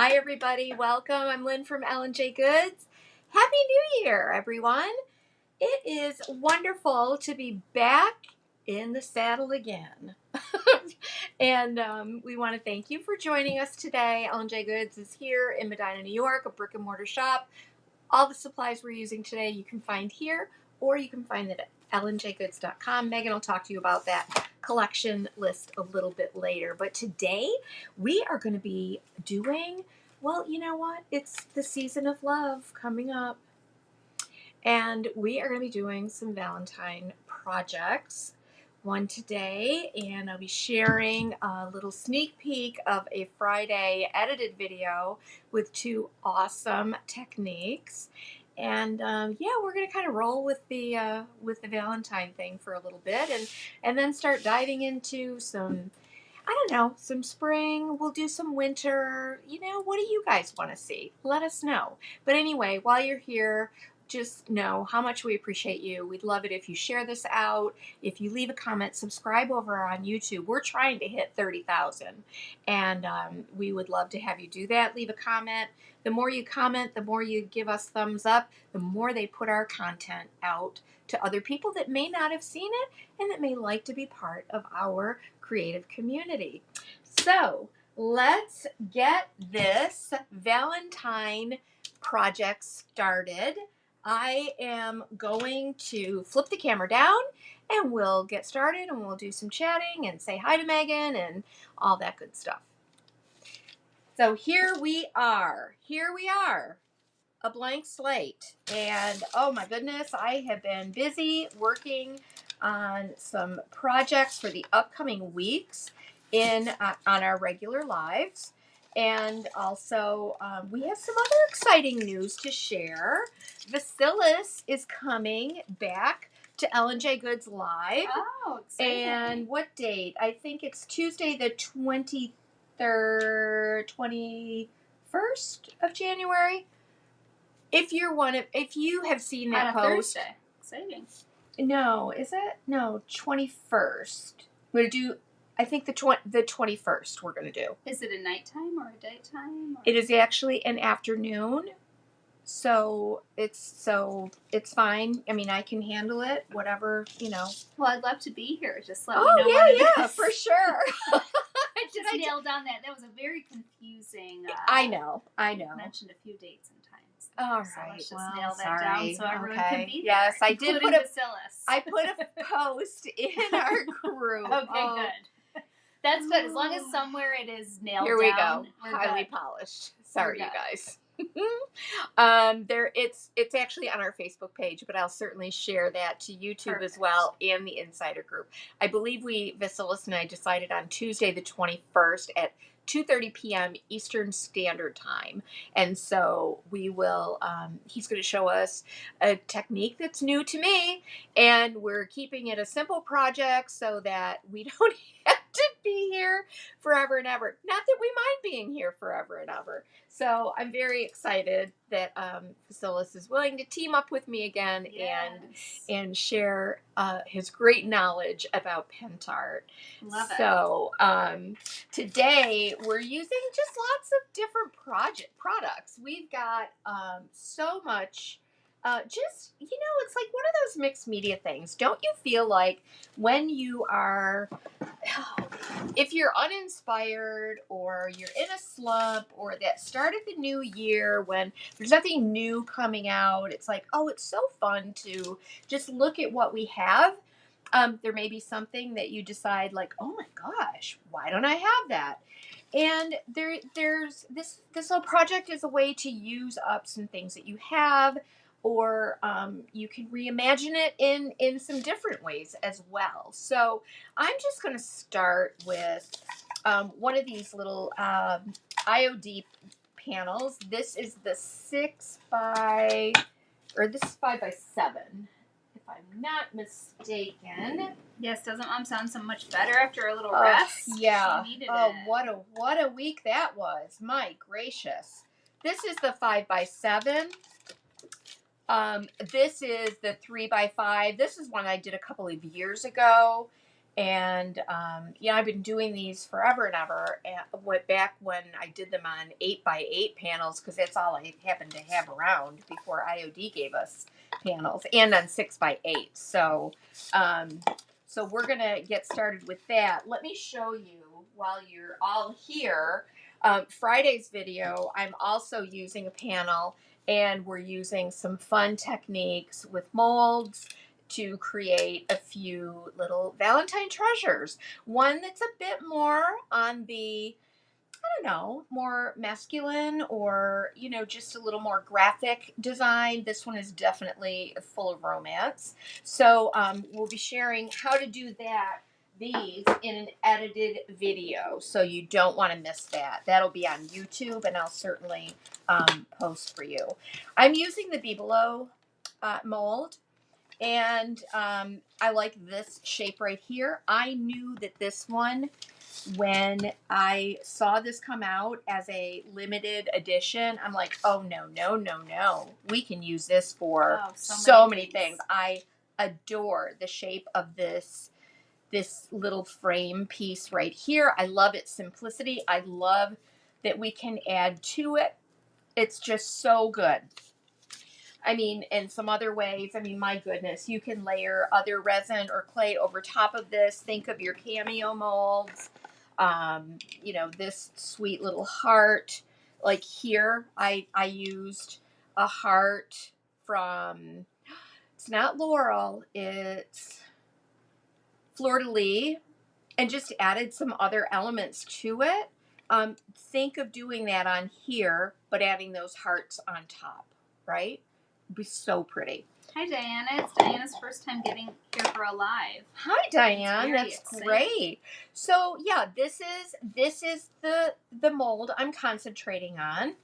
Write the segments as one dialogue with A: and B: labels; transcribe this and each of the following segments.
A: Hi, everybody. Welcome. I'm Lynn from L&J Goods. Happy New Year, everyone. It is wonderful to be back in the saddle again. And we want to thank you for joining us today. L&J Goods is here in Medina, New York, a brick and mortar shop. All the supplies we're using today you can find here, or you can find it at lnjgoods.com. Megan will talk to you about that collection list a little bit later. But today we are going to be doing, well, you know what? It's the season of love coming up. And we are going to be doing some Valentine projects. One today, and I'll be sharing a little sneak peek of a Friday edited video with two awesome techniques. And yeah, we're gonna kind of roll with the Valentine thing for a little bit, and then start diving into some, I don't know, some spring. We'll do some winter. You know, what do you guys want to see? Let us know. But anyway, while you're here, just know how much we appreciate you. We'd love it if you share this out. If you leave a comment, subscribe over on YouTube. We're trying to hit 30,000, and we would love to have you do that. Leave a comment. The more you comment, the more you give us thumbs up, the more they put our content out to other people that may not have seen it and that may like to be part of our creative community. So let's get this Valentine project started. I am going to flip the camera down and we'll get started and we'll do some chatting and say hi to Megan and all that good stuff. So here we are, a blank slate. And oh my goodness, I have been busy working on some projects for the upcoming weeks on our regular lives. And also, we have some other exciting news to share. Vasilis is coming back to L&J Goods Live.
B: Oh, exciting.
A: And what date? I think it's Tuesday the 21st of January. If you have seen that post.
B: Thursday. Exciting.
A: No, is it? No, 21st. We're going to do, I think the 21st we're going to do.
B: Is it a nighttime or a daytime? Or?
A: It is actually an afternoon. So it's fine. I mean, I can handle it, whatever, you know.
B: Well, I'd love to be here. Just let me know when it is.
A: For sure.
B: I just nailed on that. That was a very confusing.
A: I know.
B: You mentioned a few dates and times.
A: All
B: so
A: right.
B: let's just
A: Well,
B: nail that
A: sorry.
B: down so everyone
A: Okay.
B: can be there.
A: Yes, I did put
B: I
A: put a post in our group.
B: Okay, good. That's good. As long as somewhere it is nailed
A: down. Here we
B: down.
A: go. Highly
B: good.
A: polished. Sorry, you guys. It's actually on our Facebook page, but I'll certainly share that to YouTube as well and the insider group. I believe Vasilis and I decided on Tuesday the 21st at 2:30 p.m. Eastern Standard Time. And so we will, he's going to show us a technique that's new to me, and we're keeping it a simple project so that we don't have to be here forever and ever. Not that we mind being here forever and ever. So I'm very excited that Vasilis is willing to team up with me again and share his great knowledge about pentart.
B: Love it.
A: So today we're using just lots of different products. We've got so much. Just, you know, it's like one of those mixed media things. Don't you feel like when you are, if you're uninspired or you're in a slump or that start of the new year when there's nothing new coming out, it's like, oh, it's so fun to just look at what we have. There may be something that you decide like, oh my gosh, why don't I have that? And there's this little project is a way to use up some things that you have, or you can reimagine it in some different ways as well. So I'm just going to start with one of these little IOD panels. This is the 5 by 7, if I'm not mistaken.
B: Yes, doesn't Mom sound so much better after a little rest?
A: Yeah.
B: She needed
A: it. What a week that was. My gracious. This is the 5 by 7. This is the 3 by 5. This is one I did a couple of years ago. And yeah, I've been doing these forever and ever. And went back when I did them on 8x8 panels, because that's all I happened to have around before IOD gave us panels, and on 6x8. So we're gonna get started with that. Let me show you while you're all here. Friday's video, I'm also using a panel, and we're using some fun techniques with molds to create a few little Valentine treasures. One that's a bit more on the, I don't know, more masculine, or, you know, just a little more graphic design. This one is definitely full of romance. So we'll be sharing how to do these in an edited video. So you don't want to miss that. That'll be on YouTube, and I'll certainly post for you. I'm using the Be Below mold. And I like this shape right here. I knew that this one, when I saw this come out as a limited edition, I'm like, oh, no, no, no, no. We can use this for so many things. I adore the shape of this little frame piece right here. I love its simplicity. I love that we can add to it. It's just so good. I mean, in some other ways, I mean, my goodness, you can layer other resin or clay over top of this. Think of your cameo molds. You know, this sweet little heart. Like here, I used a heart from, it's not Laurel, it's Fleur de Lis, and just added some other elements to it. Think of doing that on here, but adding those hearts on top, right? Be so pretty.
B: Hi, Diana. It's Diana's first time getting here for a live.
A: Hi, Diane. That's exciting. Great. So yeah, this is the mold I'm concentrating on,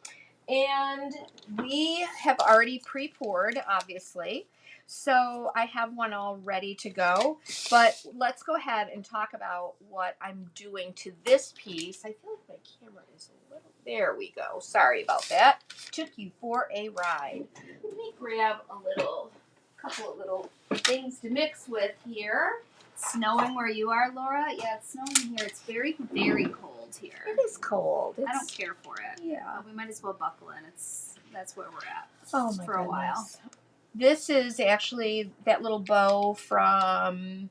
A: and we have already pre-poured, obviously. So I have one all ready to go. But let's go ahead and talk about what I'm doing to this piece. I feel like my camera is a little. There we go. Sorry about that. Took you for a ride. Let me grab a couple of little things to mix with here.
B: It's snowing where you are, Laura? Yeah, it's snowing here. It's very, very cold here.
A: It is cold.
B: I don't care for it.
A: Yeah.
B: But we might as well buckle in. That's where we're at.
A: Oh my
B: for a
A: goodness.
B: While.
A: This is actually that little bow from,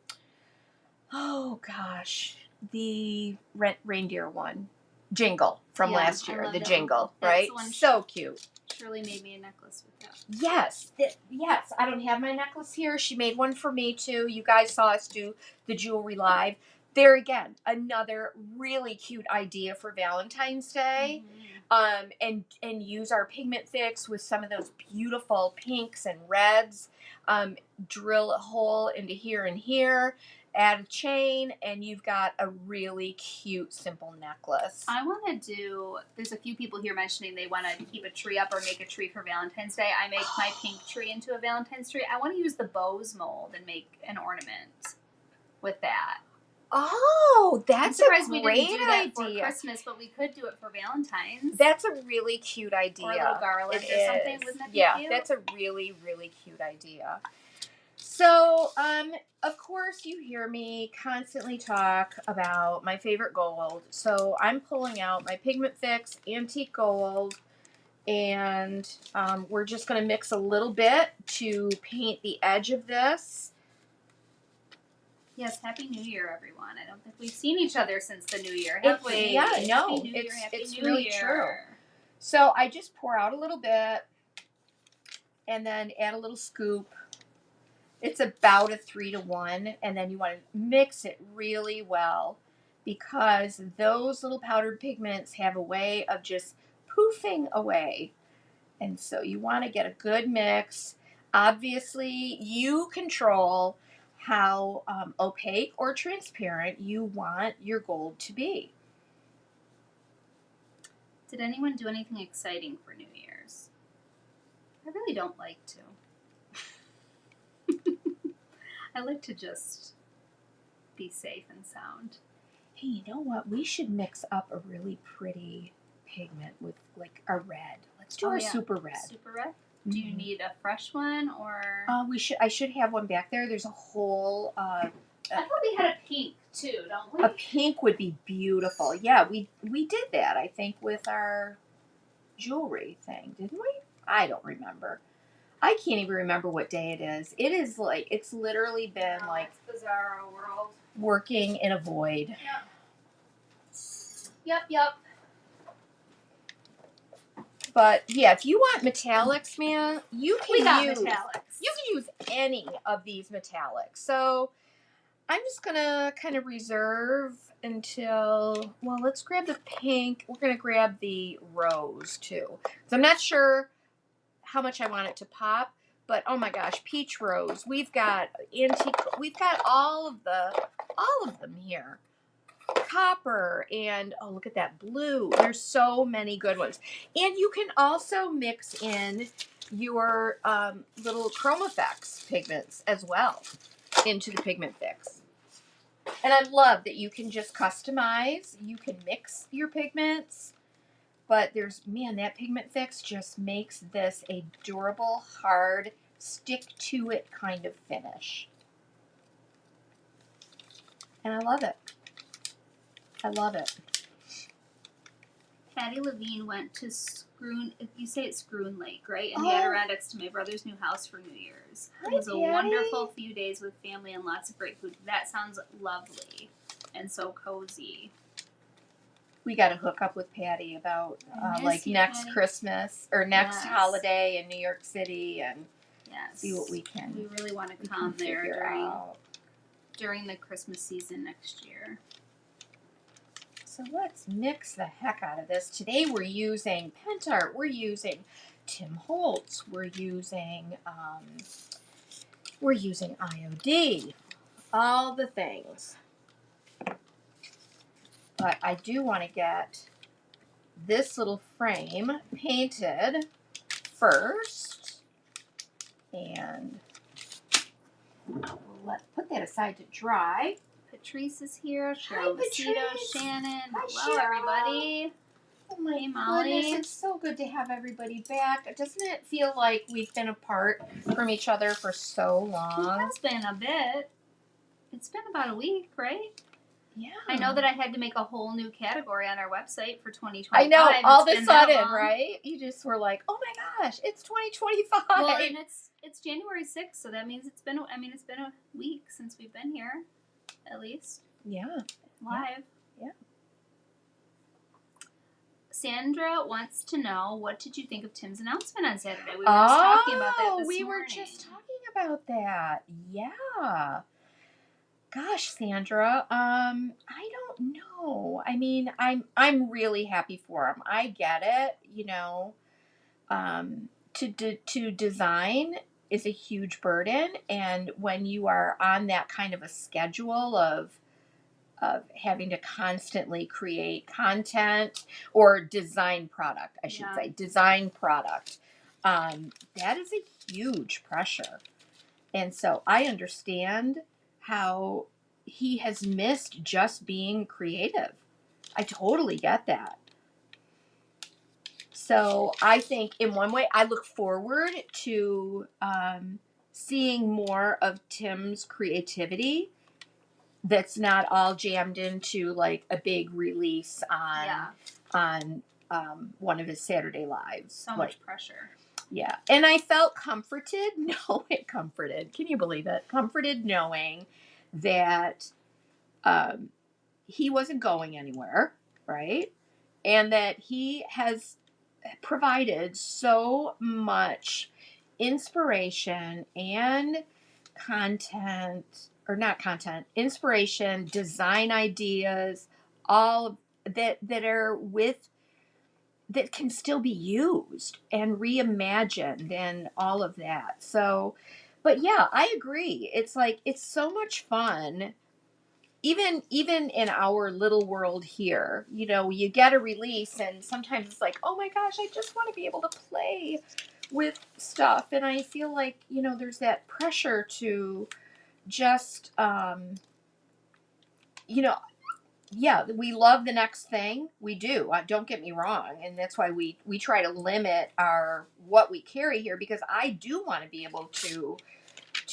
A: oh gosh, the reindeer one. Jingle from last year. The Jingle, right? So cute.
B: Shirley made me a necklace with that.
A: Yes. Yes. I don't have my necklace here. She made one for me too. You guys saw us do the jewelry live. There again, another really cute idea for Valentine's Day. And use our pigment fix with some of those beautiful pinks and reds. Drill a hole into here and here. Add a chain, and you've got a really cute, simple necklace.
B: I want to do, there's a few people here mentioning they want to keep a tree up or make a tree for Valentine's Day. I make my pink tree into a Valentine's tree. I want to use the bows mold and make an ornament with that.
A: Oh, that's a great
B: we didn't do that for Christmas, but we could do it for Valentine's.
A: That's a really cute idea.
B: Or a little garland or something. Wouldn't that be cute?
A: That's a really, really cute idea. So, of course, you hear me constantly talk about my favorite gold. So I'm pulling out my Pigment Fix Antique Gold, and we're just going to mix a little bit to paint the edge of this.
B: Yes, Happy New Year, everyone. I don't think we've seen each other since the New Year, have we?
A: Yeah, no, it's really true. So I just pour out a little bit, and then add a little scoop. It's about a 3-to-1, and then you want to mix it really well, because those little powdered pigments have a way of just poofing away. And so you want to get a good mix. Obviously, you control how opaque or transparent you want your gold to be.
B: Did anyone do anything exciting for New Year's? I really don't like to. I like to just be safe and sound.
A: Hey, you know what? We should mix up a really pretty pigment with like a red. Let's do our super red.
B: Super red? Do you need a fresh one or?
A: I should have one back there. There's a whole.
B: I thought we had a pink too, don't we?
A: A pink would be beautiful. Yeah, we did that, I think, with our jewelry thing, didn't we? I don't remember. I can't even remember what day it is. It is like, it's literally been
B: No,
A: like
B: it's bizarro world.
A: working in a void.
B: Yep.
A: But yeah, if you want metallics, man, you
B: We got
A: can
B: metallics.
A: use any of these metallics. So I'm just gonna kind of reserve until, well, let's grab the pink. We're gonna grab the rose too. So I'm not sure how much I want it to pop, but oh my gosh, peach rose. We've got antique. We've got all of them here. Copper and oh, look at that blue. There's so many good ones. And you can also mix in your little Chroma Effects pigments as well into the pigment fix. And I love that you can just customize. You can mix your pigments. But man, that pigment fix just makes this a durable, hard, stick-to-it kind of finish. And I love it. I love it.
B: Patty Levine went to Scroon. You say it's Scroon Lake, right? In the Adirondacks to my brother's new house for New Year's.
A: Hi,
B: it was a
A: Patty.
B: wonderful few days with family and lots of great food. That sounds lovely and so cozy.
A: We got to hook up with Patty about like next
B: Patty.
A: Christmas or next holiday in New York City and see what we can.
B: We really want to come there during the Christmas season next year.
A: So let's mix the heck out of this. Today we're using Pentart. We're using Tim Holtz. We're using IOD. All the things. But I do want to get this little frame painted first. And we'll put that aside to dry.
B: Patrice is here.
A: Hi,
B: Cheryl
A: Patrice.
B: Vecito, Shannon.
A: Hi,
B: Hello,
A: Cheryl.
B: everybody.
A: Oh my
B: Hey, Molly.
A: goodness, it's so good to have everybody back. Doesn't it feel like we've been apart from each other for so long?
B: It has been a bit. It's been about a week, right?
A: Yeah.
B: I know that I had to make a whole new category on our website for 2025.
A: I know, all of a
B: been that
A: sudden,
B: long.
A: right? You just were like, oh my gosh, it's 2025.
B: Well, and it's January 6th, so that means it's been a week since we've been here, at least.
A: Yeah.
B: Live.
A: Yeah.
B: Sandra wants to know, what did you think of Tim's announcement on Saturday? We were just talking about that this morning.
A: We were just talking about that. Yeah. Gosh, Sandra, I don't know. I mean, I'm really happy for him. I get it, you know. To design is a huge burden, and when you are on that kind of a schedule of having to constantly create content or design product, I should say, design product, that is a huge pressure. And so I understand how he has missed just being creative. I totally get that. So I think in one way, I look forward to seeing more of Tim's creativity that's not all jammed into like a big release on one of his Saturday Lives.
B: So much pressure.
A: Yeah. And I felt comforted. Comforted. Can you believe it? Comforted knowing that he wasn't going anywhere, right? And that he has provided so much inspiration and inspiration, design ideas, all that can still be used and reimagined and all of that. So, but yeah, I agree. It's like, it's so much fun. Even in our little world here, you know, you get a release and sometimes it's like, oh my gosh, I just want to be able to play with stuff. And I feel like, you know, there's that pressure to just, you know, yeah, we love the next thing. We do. Don't get me wrong. And that's why we try to limit what we carry here, because I do want to be able to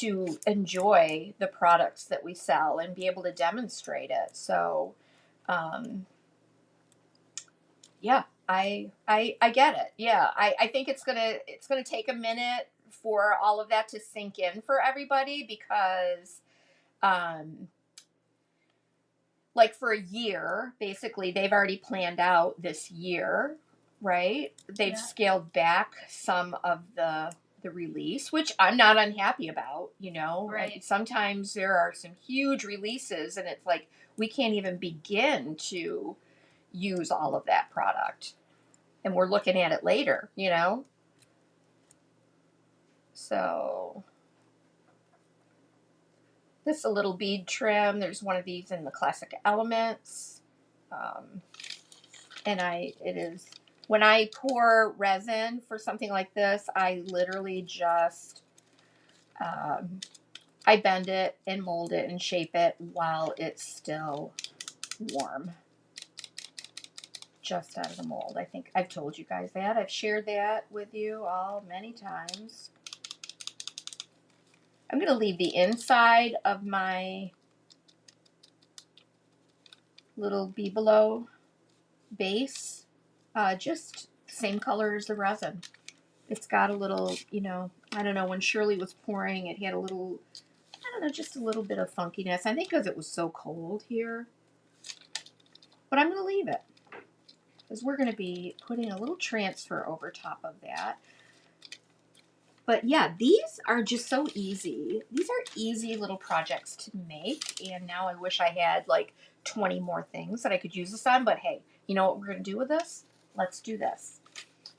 A: to enjoy the products that we sell and be able to demonstrate it. So, yeah, I get it. Yeah, I think it's gonna take a minute for all of that to sink in for everybody because, um, like for a year, basically they've already planned out this year, right? They've scaled back some of the release, which I'm not unhappy about, you know.
B: Right.
A: Sometimes there are some huge releases and it's like we can't even begin to use all of that product. And we're looking at it later, you know. So this is a little bead trim. There's one of these in the Classic Elements. And it is, when I pour resin for something like this, I literally just, I bend it and mold it and shape it while it's still warm. Just out of the mold. I think I've told you guys that. I've shared that with you all many times. I'm going to leave the inside of my little Bibelo base just the same color as the resin. It's got a little, you know, I don't know, when Shirley was pouring, it had a little, I don't know, just a little bit of funkiness. I think because it was so cold here. But I'm going to leave it because we're going to be putting a little transfer over top of that. But yeah, these are just so easy. These are easy little projects to make. And now I wish I had like 20 more things that I could use this on. But hey, you know what we're going to do with this? Let's do this.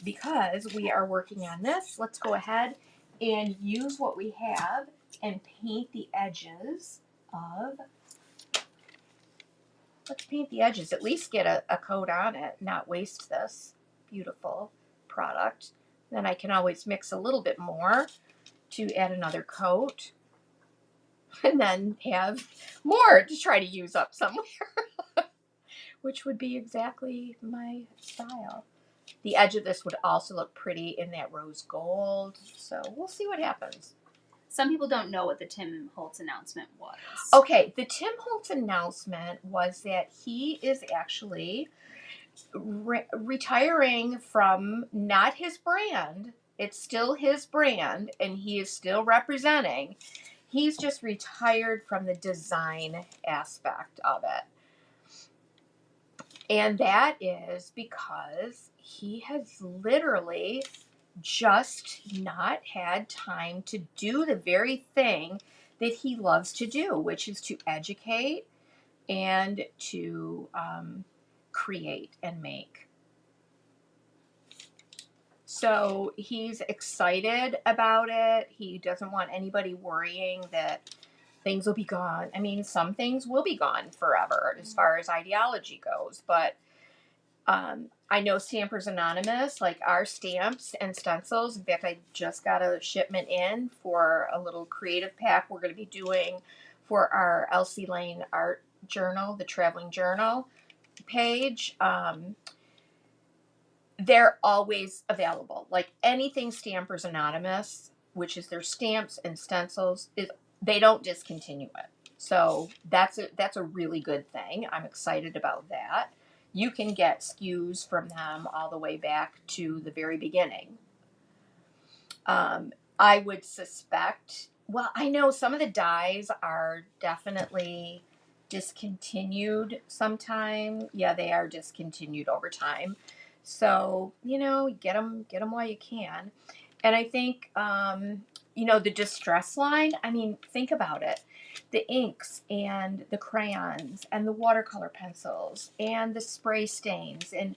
A: Because we are working on this, let's go ahead and use what we have and paint the edges of, let's paint the edges, at least get a coat on it, not waste this beautiful product. Then I can always mix a little bit more to add another coat and then have more to try to use up somewhere, which would be exactly my style. The edge of this would also look pretty in that rose gold, so we'll see what happens.
B: Some people don't know what the Tim Holtz announcement was.
A: Okay, the Tim Holtz announcement was that he is actually retiring from not his brand. It's still his brand, and he is still representing. He's just retired from the design aspect of it. And that is because he has literally just not had time to do the very thing that he loves to do, which is to educate and to create and make. So he's excited about it. He doesn't want anybody worrying that things will be gone. I mean, some things will be gone forever as far as ideology goes, but I know Stampers Anonymous, like our stamps and stencils. In fact, I just got a shipment in for a little creative pack we're going to be doing for our Elsie Lane art journal, the traveling journal page. They're always available. Like anything Stampers Anonymous, which is their stamps and stencils, they don't discontinue it. So that's a really good thing. I'm excited about that. You can get SKUs from them all the way back to the very beginning. I would suspect, well, I know some of the dyes are definitely discontinued sometime. Yeah, they are discontinued over time. So, you know, get them while you can. And I think, you know, the distress line, I mean, think about it. The inks and the crayons and the watercolor pencils and the spray stains and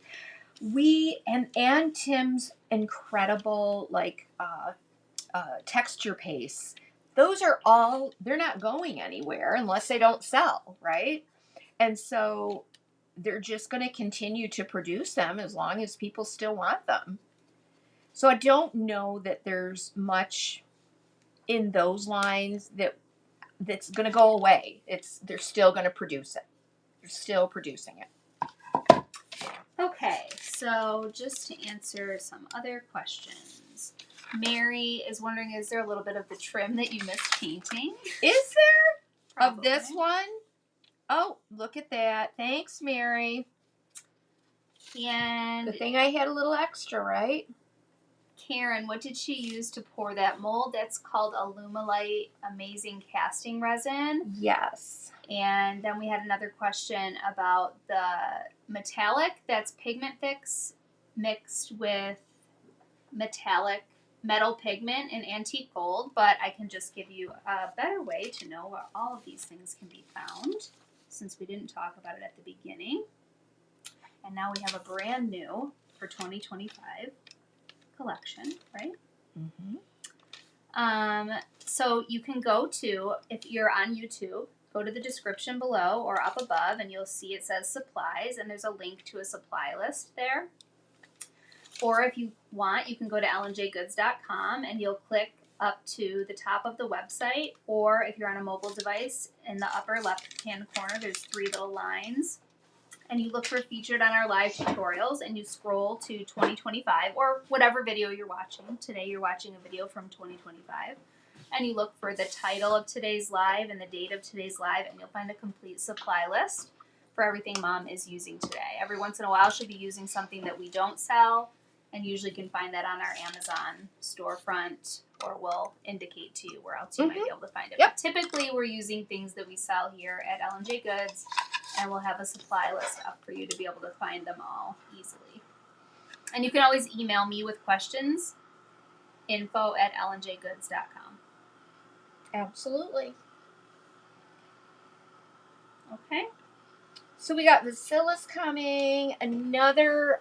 A: Tim's incredible like texture pastes. Those are all, they're not going anywhere unless they don't sell, right? And so they're just going to continue to produce them as long as people still want them. So I don't know that there's much in those lines that's going to go away. They're still going to produce it. They're still producing it.
B: Okay, so just to answer some other questions. Mary is wondering, is there a little bit of the trim that you missed painting?
A: Is there?
B: Probably.
A: Of this one? Oh, look at that. Thanks, Mary.
B: And
A: Good thing I had a little extra, right?
B: Karen, what did she use to pour that mold? That's called Alumilite Amazing Casting Resin.
A: Yes.
B: And then we had another question about the metallic. That's pigment fix mixed with metal pigment and antique gold. But I can just give you a better way to know where all of these things can be found, since we didn't talk about it at the beginning. And now we have a brand new for 2025 collection, right?
A: Mm-hmm.
B: So you can go to, if you're on YouTube, go to the description below or up above, and you'll see it says supplies, and there's a link to a supply list there. Or if you want, you can go to allenjgoods.com and you'll click up to the top of the website, or if you're on a mobile device, in the upper left-hand corner, there's 3 little lines. And you look for featured on our live tutorials, and you scroll to 2025 or whatever video you're watching. Today you're watching a video from 2025. And you look for the title of today's live and the date of today's live, and you'll find a complete supply list for everything Mom is using today. Every once in a while she'll be using something that we don't sell, and usually can find that on our Amazon storefront, or we'll indicate to you where else you might be able to find it.
A: Yep.
B: But typically we're using things that we sell here at L&J Goods, and we'll have a supply list up for you to be able to find them all easily. And you can always email me with questions, info@lnjgoods.com.
A: Absolutely.
B: Okay?
A: So we got Vasilis coming, another,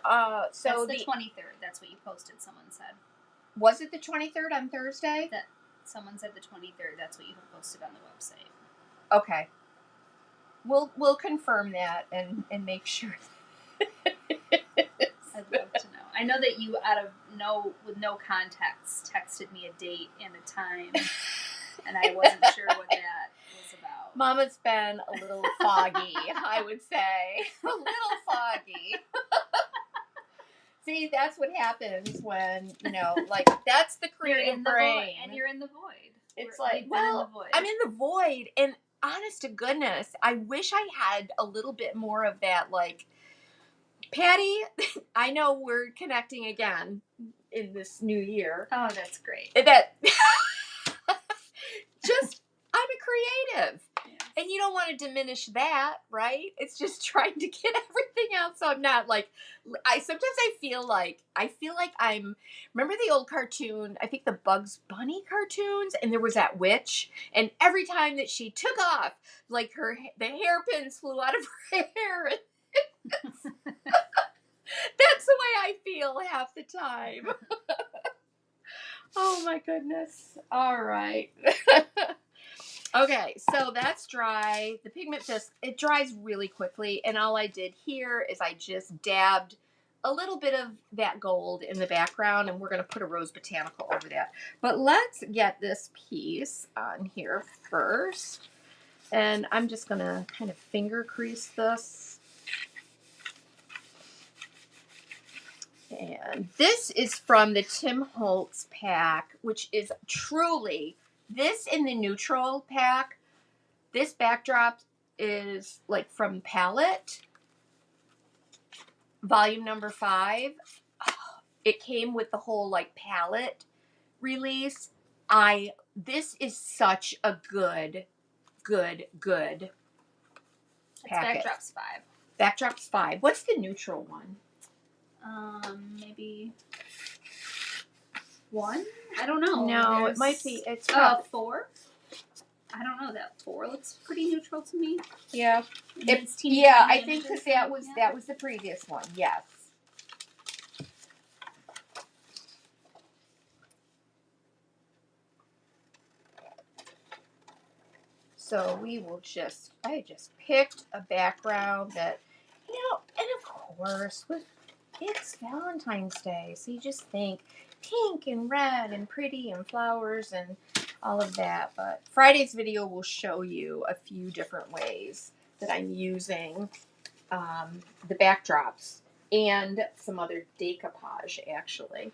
A: so
B: That's the 23rd. That's what you posted, someone said.
A: Was it the 23rd on Thursday?
B: Someone said the 23rd. That's what you have posted on the website.
A: Okay. We'll confirm that and make sure.
B: I'd love to know. I know that you, with no context, texted me a date and a time, and I wasn't sure what that was about.
A: Mama's been a little foggy, I would say. A little foggy. See, that's what happens when, that's the creative brain.
B: And you're in the void.
A: It's
B: I'm in the void.
A: I'm in the void, and honest to goodness, I wish I had a little bit more of that, Patty, I know we're connecting again in this new year.
B: Oh, that's great.
A: That just, I'm a creative.
B: Yes.
A: And you don't want to diminish that, right? It's just trying to get everything out, so I'm not sometimes I feel like I'm, remember the old cartoon, I think the Bugs Bunny cartoons, and there was that witch, and every time that she took off, the hairpins flew out of her hair, and that's the way I feel half the time. Oh my goodness. All right. Okay, so that's dry. The pigment it dries really quickly, and all I did here is I just dabbed a little bit of that gold in the background, and we're going to put a rose botanical over that. But let's get this piece on here first, and I'm just going to kind of finger crease this. And this is from the Tim Holtz pack, which is truly, this in the neutral pack, this backdrop is from Palette, volume number 5. It came with the whole palette release. This is such a good packet.
B: Backdrop's 5.
A: Backdrop's 5. What's the neutral one?
B: Maybe 1? I don't know.
A: No, it might be. It's
B: 4. I don't know. That 4 looks pretty neutral to me.
A: Yeah.
B: I
A: I think because that was the previous one. Yes. So I just picked a background that, and of course it's Valentine's Day, so you just think pink and red and pretty and flowers and all of that. But Friday's video will show you a few different ways that I'm using the backdrops and some other decoupage, actually.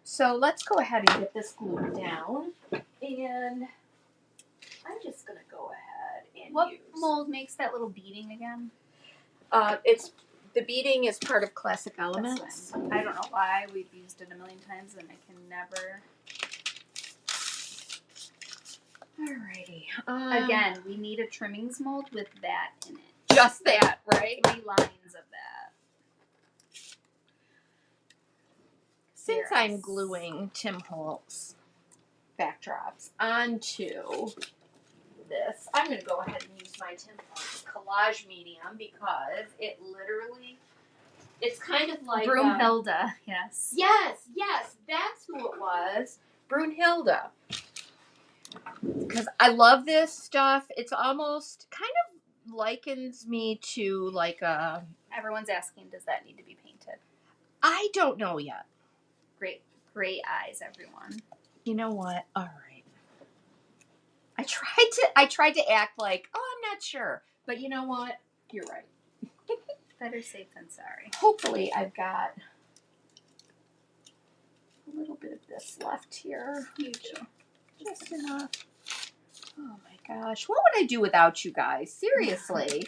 A: So let's go ahead and get this glued down. And I'm just going to go ahead and
B: What
A: use...
B: mold makes that little beading again?
A: It's the beading is part of Classic Elements.
B: I don't know why. We've used it a million times and I can never...
A: Alrighty.
B: Again, we need a trimmings mold with that in it.
A: Just that, right?
B: 3 lines of that.
A: Since I'm gluing Tim Holtz backdrops onto this, I'm going to go ahead and use my Tim Holtz collage medium because it literally, it's kind of like...
B: Broomhilda, yes.
A: Yes, that's who it was. Brunhilde. Because I love this stuff. It's almost kind of likens me to like a...
B: Everyone's asking, does that need to be painted?
A: I don't know yet.
B: Great eyes, everyone.
A: You know what? All right. I tried to act like, oh, I'm not sure. But you know what? You're right.
B: Better safe than sorry.
A: Hopefully I've got a little bit of this left here. Just enough. Oh my gosh. What would I do without you guys? Seriously.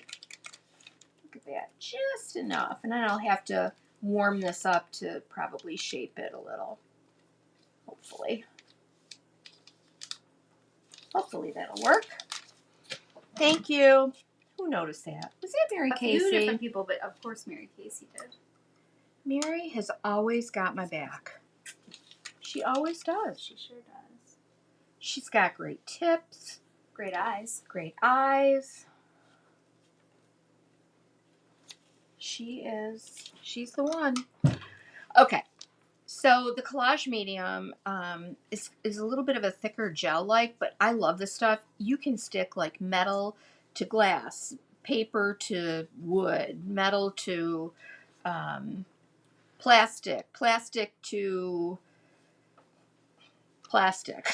A: Look at that. Just enough. And then I'll have to warm this up to probably shape it a little. Hopefully. Hopefully that'll work. Thank you. Who noticed that? Was that Mary Casey?
B: A few different people, but of course Mary Casey did.
A: Mary has always got my back. She always does.
B: She sure does.
A: She's got great tips.
B: Great eyes.
A: Great eyes. She's the one. Okay. So the collage medium is a little bit of a thicker gel-like, but I love this stuff. You can stick like metal to glass, paper to wood, metal to plastic, plastic to plastic.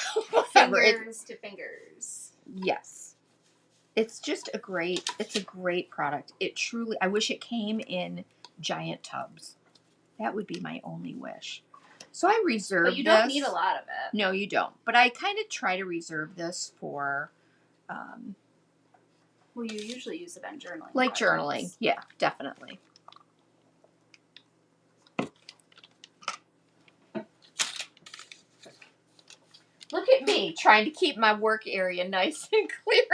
B: Fingers to fingers.
A: Yes. It's just a great product. It truly, I wish it came in giant tubs. That would be my only wish. So I reserve this.
B: But you don't need a lot of it.
A: No, you don't. But I kind of try to reserve this for...
B: well, you usually use it on journaling.
A: Like journaling. Yeah, definitely. Look at me trying to keep my work area nice and clear.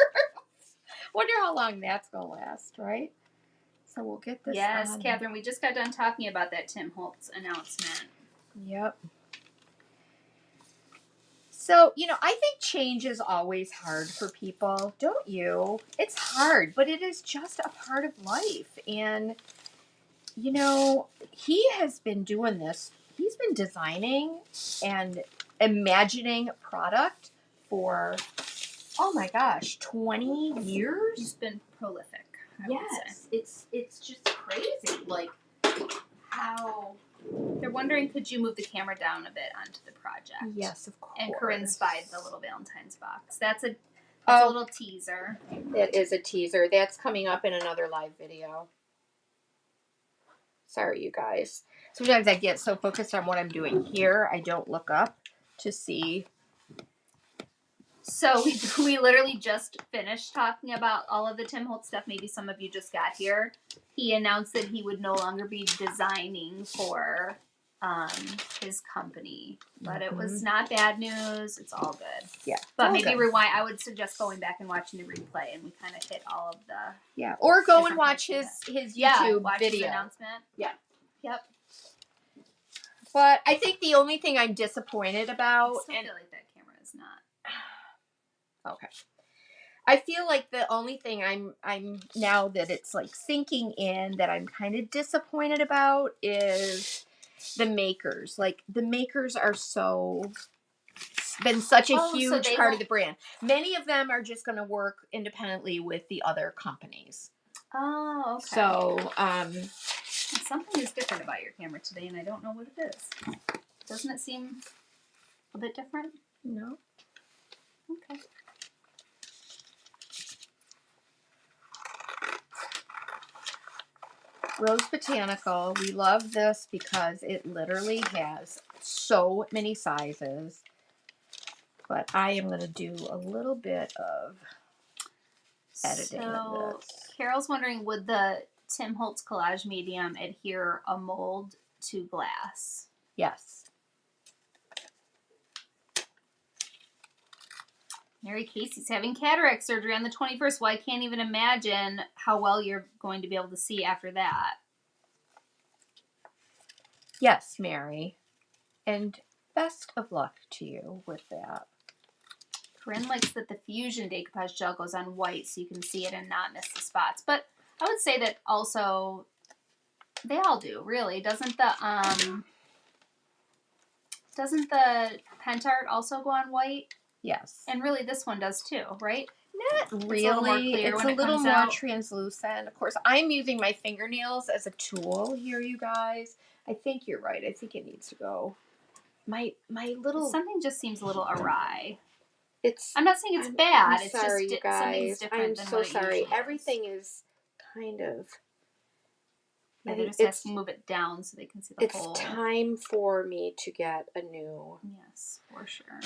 A: Wonder how long that's going to last, right? So we'll get this on.
B: Catherine, we just got done talking about that Tim Holtz announcement.
A: Yep. So, I think change is always hard for people. Don't you? It's hard, but it is just a part of life. And, he has been doing this. He's been designing and imagining product for, oh my gosh, 20 years?
B: He's been prolific. I would say.
A: It's just crazy. Like, how...
B: They're wondering, could you move the camera down a bit onto the project?
A: Yes, of course.
B: And Corinne spied the little Valentine's box. That's a little teaser.
A: That is a teaser. That's coming up in another live video. Sorry, you guys. Sometimes I get so focused on what I'm doing here, I don't look up to see.
B: So we literally just finished talking about all of the Tim Holtz stuff. Maybe some of you just got here. He announced that he would no longer be designing for his company. But it was not bad news. It's all good.
A: Yeah.
B: But maybe rewind. I would suggest going back and watching the replay, and we kind of hit all of the...
A: Yeah. Or go and watch his YouTube
B: watch
A: video.
B: His announcement.
A: Yeah.
B: Yep.
A: But I think the only thing I'm disappointed about...
B: I still feel like that camera is not...
A: Okay. I feel like the only thing I'm now that it's like sinking in that I'm kind of disappointed about is the makers. Like the makers are been such a huge part of the brand. Many of them are just going to work independently with the other companies.
B: Oh, okay.
A: So,
B: something is different about your camera today, and I don't know what it is. Doesn't it seem a bit different?
A: No.
B: Okay.
A: Rose Botanical. We love this because it literally has so many sizes. But I am going to do a little bit of editing of this.
B: Carol's wondering, would the Tim Holtz collage medium adhere a mold to glass?
A: Yes.
B: Mary Casey's having cataract surgery on the 21st. Well, I can't even imagine how well you're going to be able to see after that.
A: Yes, Mary. And best of luck to you with that.
B: Corinne likes that the Fusion decoupage gel goes on white so you can see it and not miss the spots. But I would say that also, they all do, really. Doesn't the Pentart also go on white?
A: Yes.
B: And really this one does too, right?
A: Not really.
B: It's
A: a little more translucent. Of course, I'm using my fingernails as a tool here, you guys. I think you're right. I think it needs to go. My little...
B: Something just seems a little awry.
A: I'm
B: not saying it's bad.
A: I'm sorry,
B: it's just
A: you guys.
B: something's different
A: I'm
B: than
A: so
B: what it
A: sorry.
B: usually
A: Everything is kind of...
B: Yeah, they just have to move it down so they can see the hole.
A: It's time for me to get a new...
B: Yes, for sure.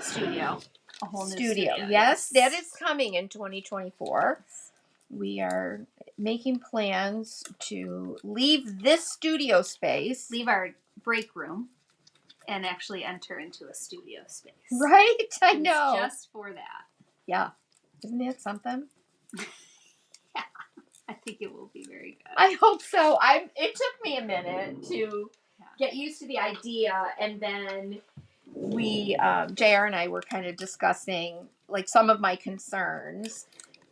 B: Studio. A whole new
A: studio. Yes, that is coming in 2024. We are making plans to leave this studio space.
B: Leave our break room and actually enter into a studio space.
A: Right? I know.
B: Just for that.
A: Yeah. Isn't that something?
B: Yeah. I think it will be very good.
A: I hope so. It took me a minute to get used to the idea, and then we, JR and I were kind of discussing like some of my concerns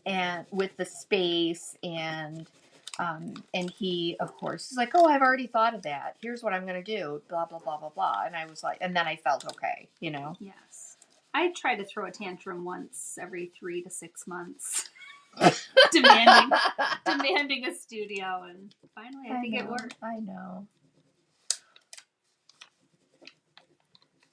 A: and with the space, and he, of course, is like, oh, I've already thought of that. Here's what I'm going to do, blah, blah, blah, blah, blah. And I was like, and then I felt okay, you know?
B: Yes. I try to throw a tantrum once every 3 to 6 months. demanding a studio, and finally I think it worked.
A: I know.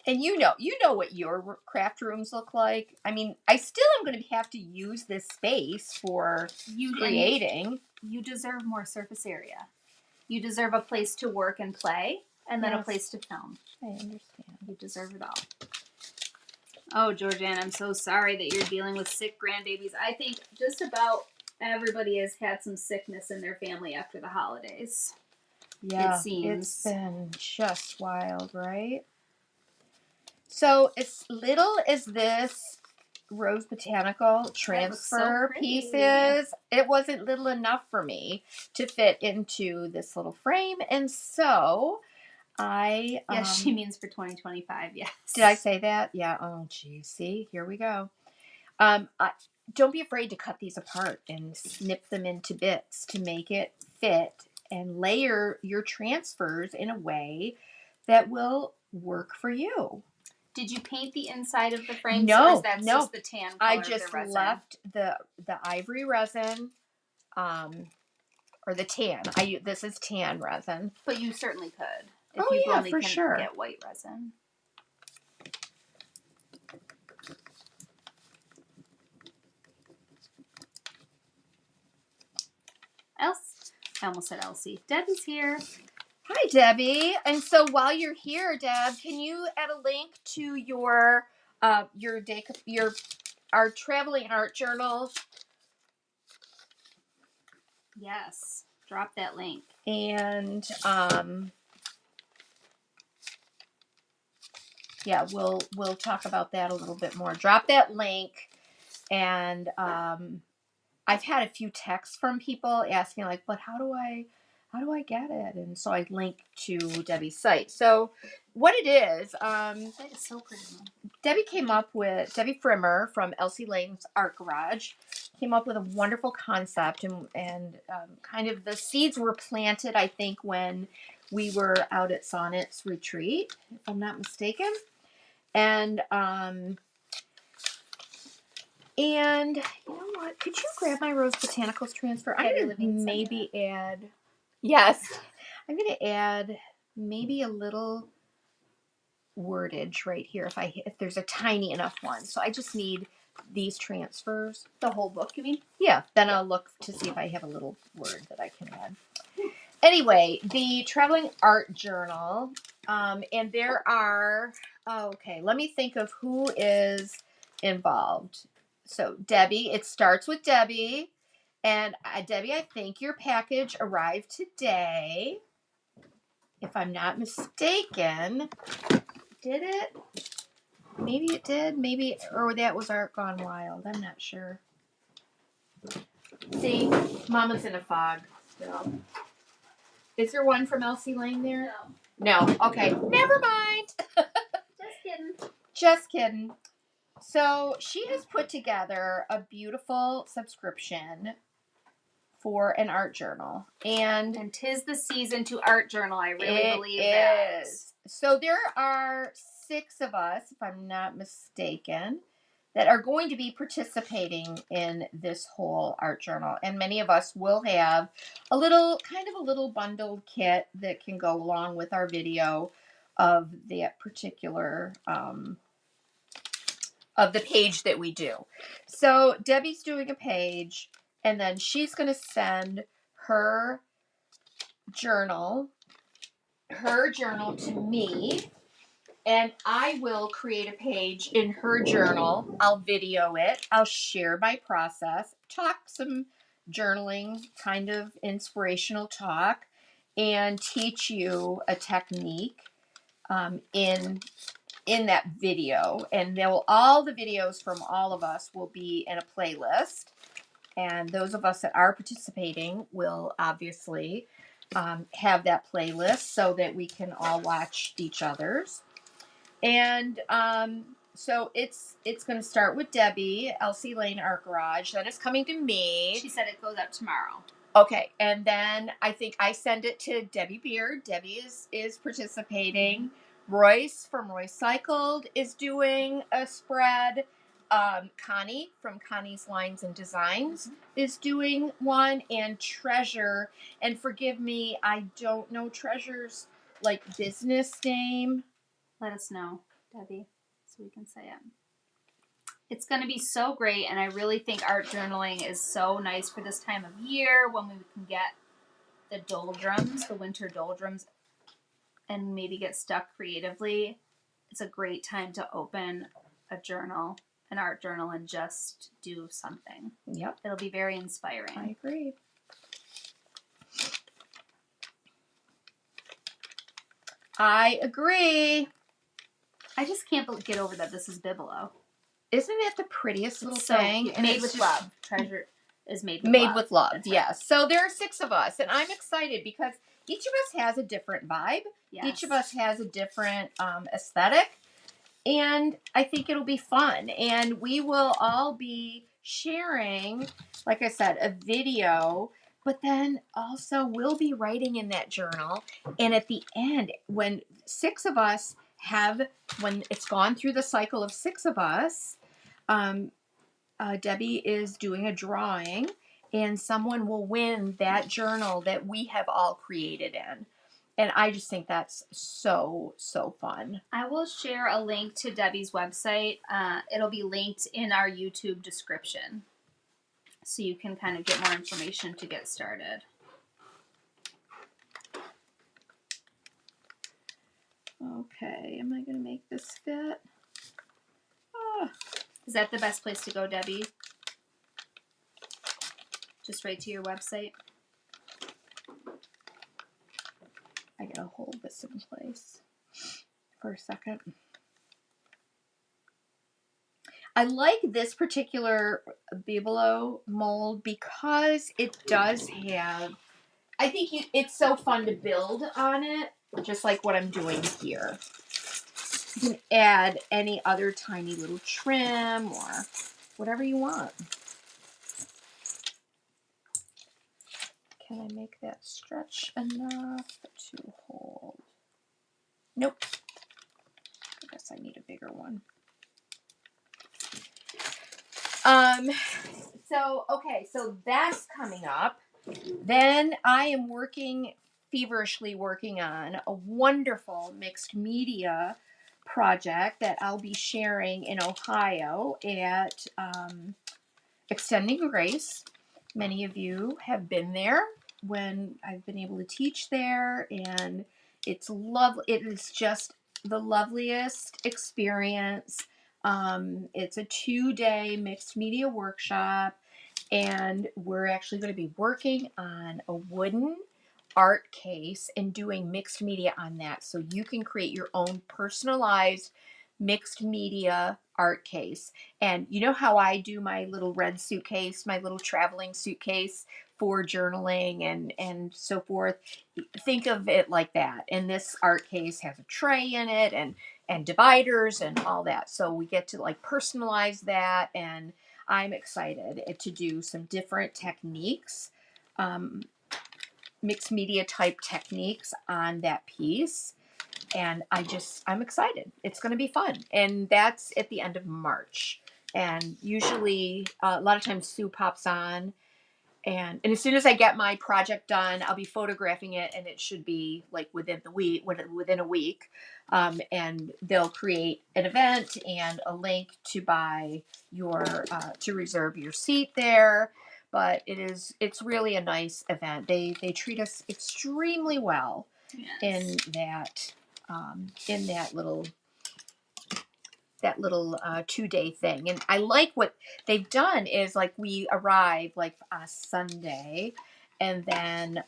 A: And you know what your craft rooms look like. I mean, I still am going to have to use this space for creating.
B: You deserve more surface area. You deserve a place to work and play, and then a place to film.
A: I understand.
B: You deserve it all. Oh, Georgianne, I'm so sorry that you're dealing with sick grandbabies. I think just about everybody has had some sickness in their family after the holidays.
A: Yeah,
B: it seems.
A: It's been just wild, right? So as little as this Rose Botanical transfer pieces, it wasn't little enough for me to fit into this little frame. And so
B: Yes, she means for 2025, yes.
A: Did I say that? Yeah. Oh, geez. See, here we go. Don't be afraid to cut these apart and snip them into bits to make it fit and layer your transfers in a way that will work for you.
B: Did you paint the inside of the frame?
A: No,
B: or is that just the tan color
A: I
B: of
A: just
B: the resin?
A: left the ivory resin, or the tan. This is tan resin.
B: But you certainly could.
A: If you only can
B: get white resin. I almost said Elsie. Debbie's here.
A: Hi, Debbie. And so while you're here, Deb, can you add a link to your our traveling art journal?
B: Yes. Drop that link.
A: And yeah, we'll talk about that a little bit more. Drop that link. And I've had a few texts from people asking like, but how do I get it? And so I linked to Debbie's site. So what it is,
B: that is so pretty.
A: Debbie Frimmer from Elsie Lane's Art Garage came up with a wonderful concept, and kind of the seeds were planted, I think, when we were out at Sonnet's retreat, if I'm not mistaken. And you know what? Could you grab my Rose Botanicals transfer? I'm going to maybe add... Yes. I'm going to add maybe a little wordage right here if there's a tiny enough one. So I just need these transfers.
B: The whole book, you mean?
A: Yeah, then I'll look to see if I have a little word that I can add. Anyway, the Traveling Art Journal, and there are, okay, let me think of who is involved. So Debbie, it starts with Debbie, and Debbie, I think your package arrived today, if I'm not mistaken. Did it? Maybe it did, maybe, or that was Art Gone Wild, I'm not sure. See, Mama's in a fog still. Is there one from Elsie Lane there? No. No. Okay. Never mind.
B: Just kidding.
A: Just kidding. So she has put together a beautiful subscription for an art journal.
B: And 'tis the season to art journal. I really believe
A: that. So there are 6 of us, if I'm not mistaken, that are going to be participating in this whole art journal. And many of us will have a little bundled kit that can go along with our video of that particular, of the page that we do. So Debbie's doing a page, and then she's going to send her journal to me. And I will create a page in her journal. I'll video it. I'll share my process, talk some journaling, kind of inspirational talk, and teach you a technique in that video. And all the videos from all of us will be in a playlist. And those of us that are participating will obviously have that playlist so that we can all watch each other's. And so it's going to start with Debbie, Elsie Lane Art Garage. Then it's coming to me.
B: She said it goes up tomorrow.
A: Okay, and then I think I send it to Debbie Beard. Debbie is participating. Royce from Royce Cycled is doing a spread. Connie from Connie's Lines and Designs is doing one. And Treasure, and forgive me, I don't know Treasure's like business name.
B: Let us know, Debbie, so we can say it. It's going to be so great, and I really think art journaling is so nice for this time of year when we can get the doldrums, the winter doldrums, and maybe get stuck creatively. It's a great time to open a journal, an art journal, and just do something.
A: Yep.
B: It'll be very inspiring.
A: I agree. I agree.
B: I just can't get over that this is Bibelo.
A: Isn't it the prettiest little
B: so
A: thing?
B: And made with love. Treasure is made with
A: love.
B: That's
A: yes. Right. So there are 6 of us, and I'm excited because each of us has a different vibe. Yes. Each of us has a different aesthetic, and I think it'll be fun. And we will all be sharing, like I said, a video. But then also we'll be writing in that journal. And at the end, when 6 of us when it's gone through the cycle of 6 of us, Debbie is doing a drawing, and someone will win that journal that we have all created in. And I just think that's so, so fun.
B: I will share a link to Debbie's website. It'll be linked in our YouTube description, so you can kind of get more information to get started.
A: Okay, am I going to make this fit?
B: Is that the best place to go, Debbie? Just right to your website?
A: I gotta hold this in place for a second. I like this particular Bibelo mold because it does have, I think it's so fun to build on it, just like what I'm doing here. You can add any other tiny little trim or whatever you want. Can I make that stretch enough to hold? Nope. I guess I need a bigger one. So that's coming up. Then I am feverishly working on a wonderful mixed media project that I'll be sharing in Ohio at Extending Grace. Many of you have been there when I've been able to teach there, and it's lovely. It is just the loveliest experience. It's a 2-day mixed media workshop, and we're actually going to be working on a wooden art case and doing mixed media on that. So you can create your own personalized mixed media art case. And you know how I do my little red suitcase, my little traveling suitcase for journaling and so forth? Think of it like that. And this art case has a tray in it and dividers and all that. So we get to like personalize that, and I'm excited to do some different techniques, mixed media type techniques on that piece. And I'm excited. It's going to be fun. And that's at the end of March. And usually, a lot of times Sue pops on. And as soon as I get my project done, I'll be photographing it, and it should be like within a week. And they'll create an event and a link to buy to reserve your seat there. But it's really a nice event. They treat us extremely well. Yes. In that little 2-day thing. And I like what they've done is like we arrive like on a Sunday, and then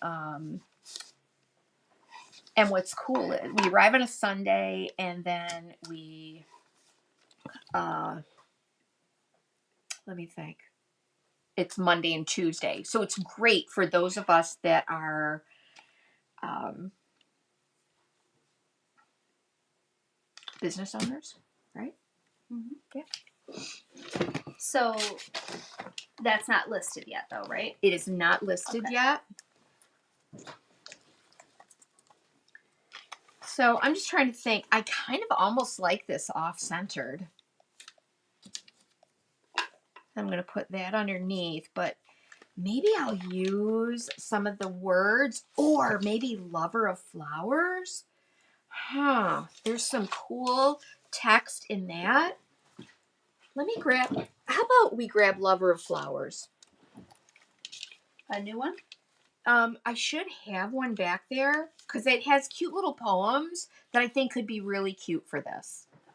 A: and what's cool is we arrive on a Sunday, and then we let me think. It's Monday and Tuesday. So it's great for those of us that are business owners, right?
B: Mm-hmm.
A: Yeah.
B: So that's not listed yet, though, right?
A: It is not listed yet. So I'm just trying to think. I kind of almost like this off-centered. I'm going to put that underneath, but maybe I'll use some of the words, or maybe lover of flowers. There's some cool text in that. How about we grab lover of flowers?
B: A new one?
A: I should have one back there because it has cute little poems that I think could be really cute for this. Okay.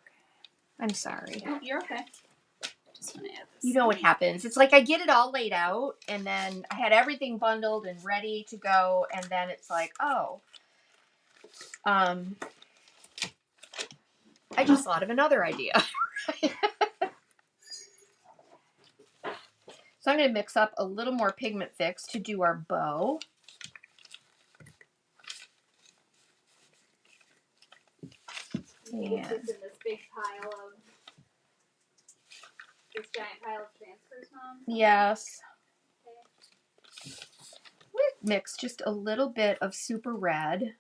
A: I'm sorry.
B: Oh, you're okay. Just want to add this.
A: You know what happens. It's like I get it all laid out, and then I had everything bundled and ready to go, and then it's like, oh. I just thought of another idea. So I'm going to mix up a little more pigment fix to do our bow.
B: You get this in this big pile of this giant pile of transfers, Mom?
A: Yes. Okay. We mix just a little bit of super red.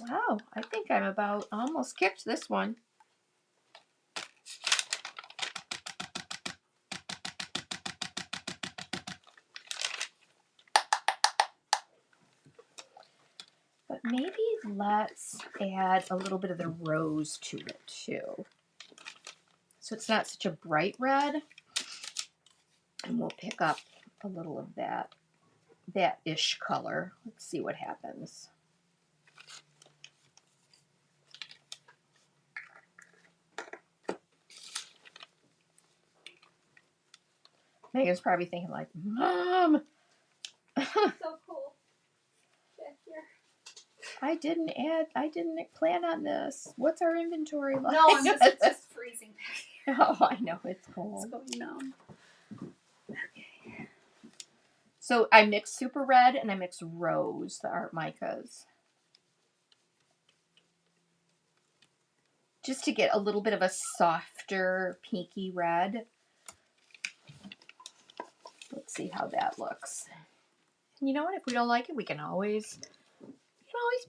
A: Wow, I think I'm about almost kicked this one. But maybe let's add a little bit of the rose to it too. So it's not such a bright red. And we'll pick up a little of that-ish color. Let's see what happens. Megan's probably thinking like, Mom.
B: So cool. Back here.
A: I didn't plan on this. What's our inventory like?
B: No, it's just freezing back here.
A: Oh, I know, it's cold.
B: It's going down.
A: Okay. So I mixed super red and I mixed rose, the art micas. Just to get a little bit of a softer pinky red. Let's see how that looks. And you know what? If we don't like it, we can always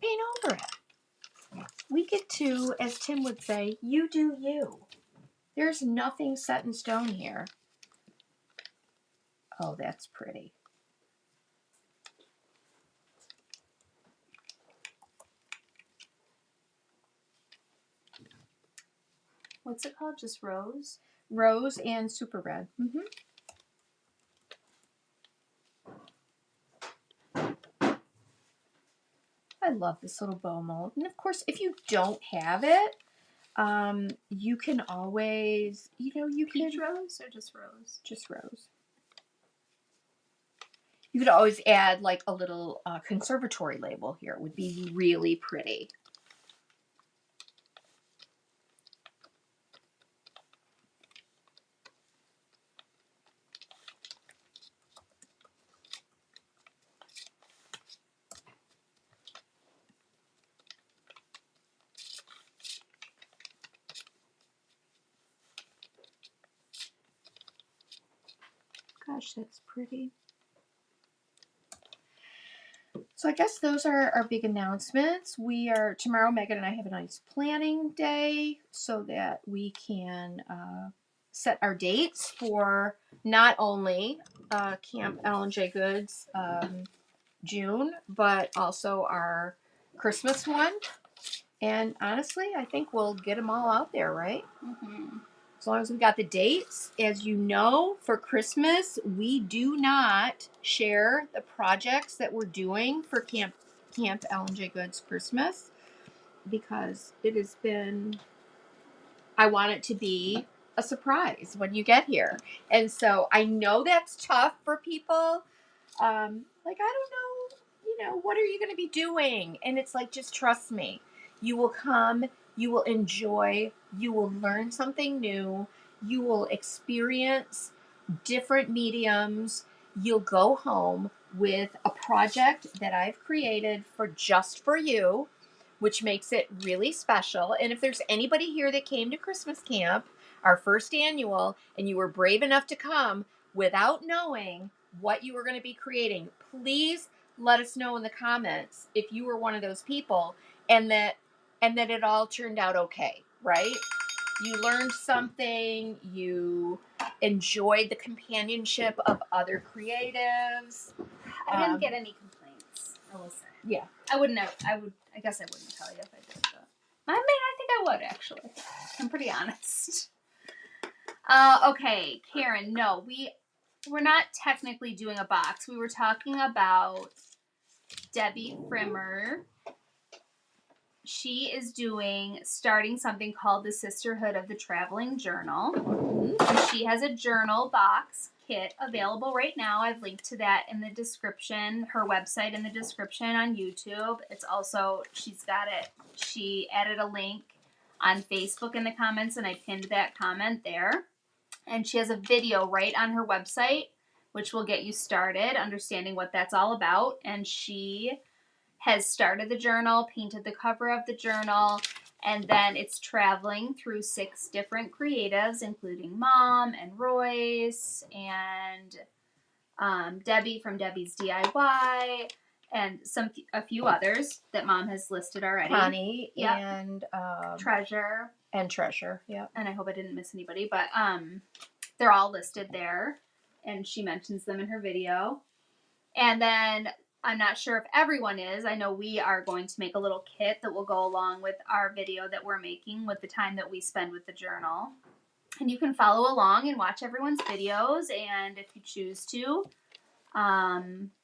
A: paint over it. We get to, as Tim would say, you do you. There's nothing set in stone here. Oh, that's pretty.
B: What's it called? Just rose?
A: Rose and super red. I love this little bow mold. And of course, if you don't have it, you can always, you
B: Peach
A: can
B: rose or just rose?
A: just rose. You could always add like a little conservatory label here. It would be really pretty. Gosh, that's pretty. So I guess those are our big announcements. Tomorrow, Megan and I have a nice planning day so that we can set our dates for not only Camp Ellen J. Goods June, but also our Christmas one. And honestly, I think we'll get them all out there, right?
B: Mm-hmm.
A: As long as we've got the dates. As you know, for Christmas, we do not share the projects that we're doing for Camp Ellen J. Goods Christmas because it has been, I want it to be a surprise when you get here. And so I know that's tough for people. Like, I don't know, what are you going to be doing? And it's like, just trust me. You will come, you will enjoy, you will learn something new, you will experience different mediums. You'll go home with a project that I've created just for you, which makes it really special. And if there's anybody here that came to Christmas camp, our first annual, and you were brave enough to come without knowing what you were going to be creating, please let us know in the comments if you were one of those people and that it all turned out okay, right? You learned something, you enjoyed the companionship of other creatives.
B: I didn't get any complaints, I will say.
A: Yeah.
B: I guess I wouldn't tell you if I did, but I think I would, actually. I'm pretty honest. Okay, Karen, no, we're not technically doing a box. We were talking about Debbie Frimmer. She is starting something called the Sisterhood of the Traveling Journal. And she has a journal box kit available right now. I've linked to that in the description, her website in the description on YouTube. It's also, she added a link on Facebook in the comments, and I pinned that comment there. And she has a video right on her website, which will get you started understanding what that's all about. And she has started the journal, painted the cover of the journal, and then it's traveling through 6 different creatives, including Mom and Royce and Debbie from Debbie's DIY, and a few others that Mom has listed already.
A: Connie,
B: yep.
A: And
B: Treasure.
A: And Treasure, yeah.
B: And I hope I didn't miss anybody, but they're all listed there, and she mentions them in her video. And then I'm not sure if everyone is. I know we are going to make a little kit that will go along with our video that we're making with the time that we spend with the journal. And you can follow along and watch everyone's videos. And if you choose to,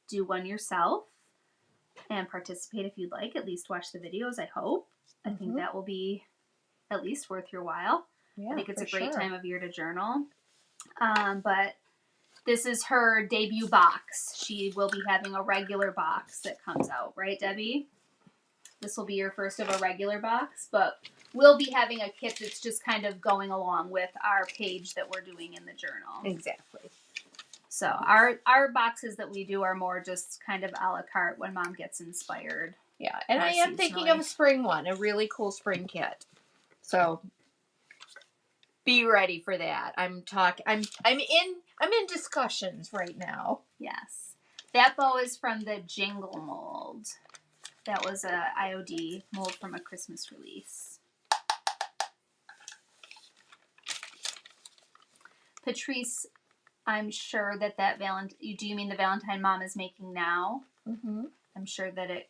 B: do one yourself and participate if you'd like. At least watch the videos, I hope. I think that will be at least worth your while.
A: Yeah,
B: I think it's a great
A: sure.
B: time of year to journal. But this is her debut box. She will be having a regular box that comes out, right, Debbie? This will be your first of a regular box, but we'll be having a kit that's just kind of going along with our page that we're doing in the journal.
A: Exactly.
B: So our boxes that we do are more just kind of a la carte when Mom gets inspired.
A: Yeah, and I am thinking of a spring one, a really cool spring kit. So be ready for that. I'm in discussions right now.
B: Yes. That bow is from the Jingle mold. That was a IOD mold from a Christmas release. Patrice, I'm sure that do you mean the Valentine Mom is making now?
A: Mm-hmm.
B: I'm sure that it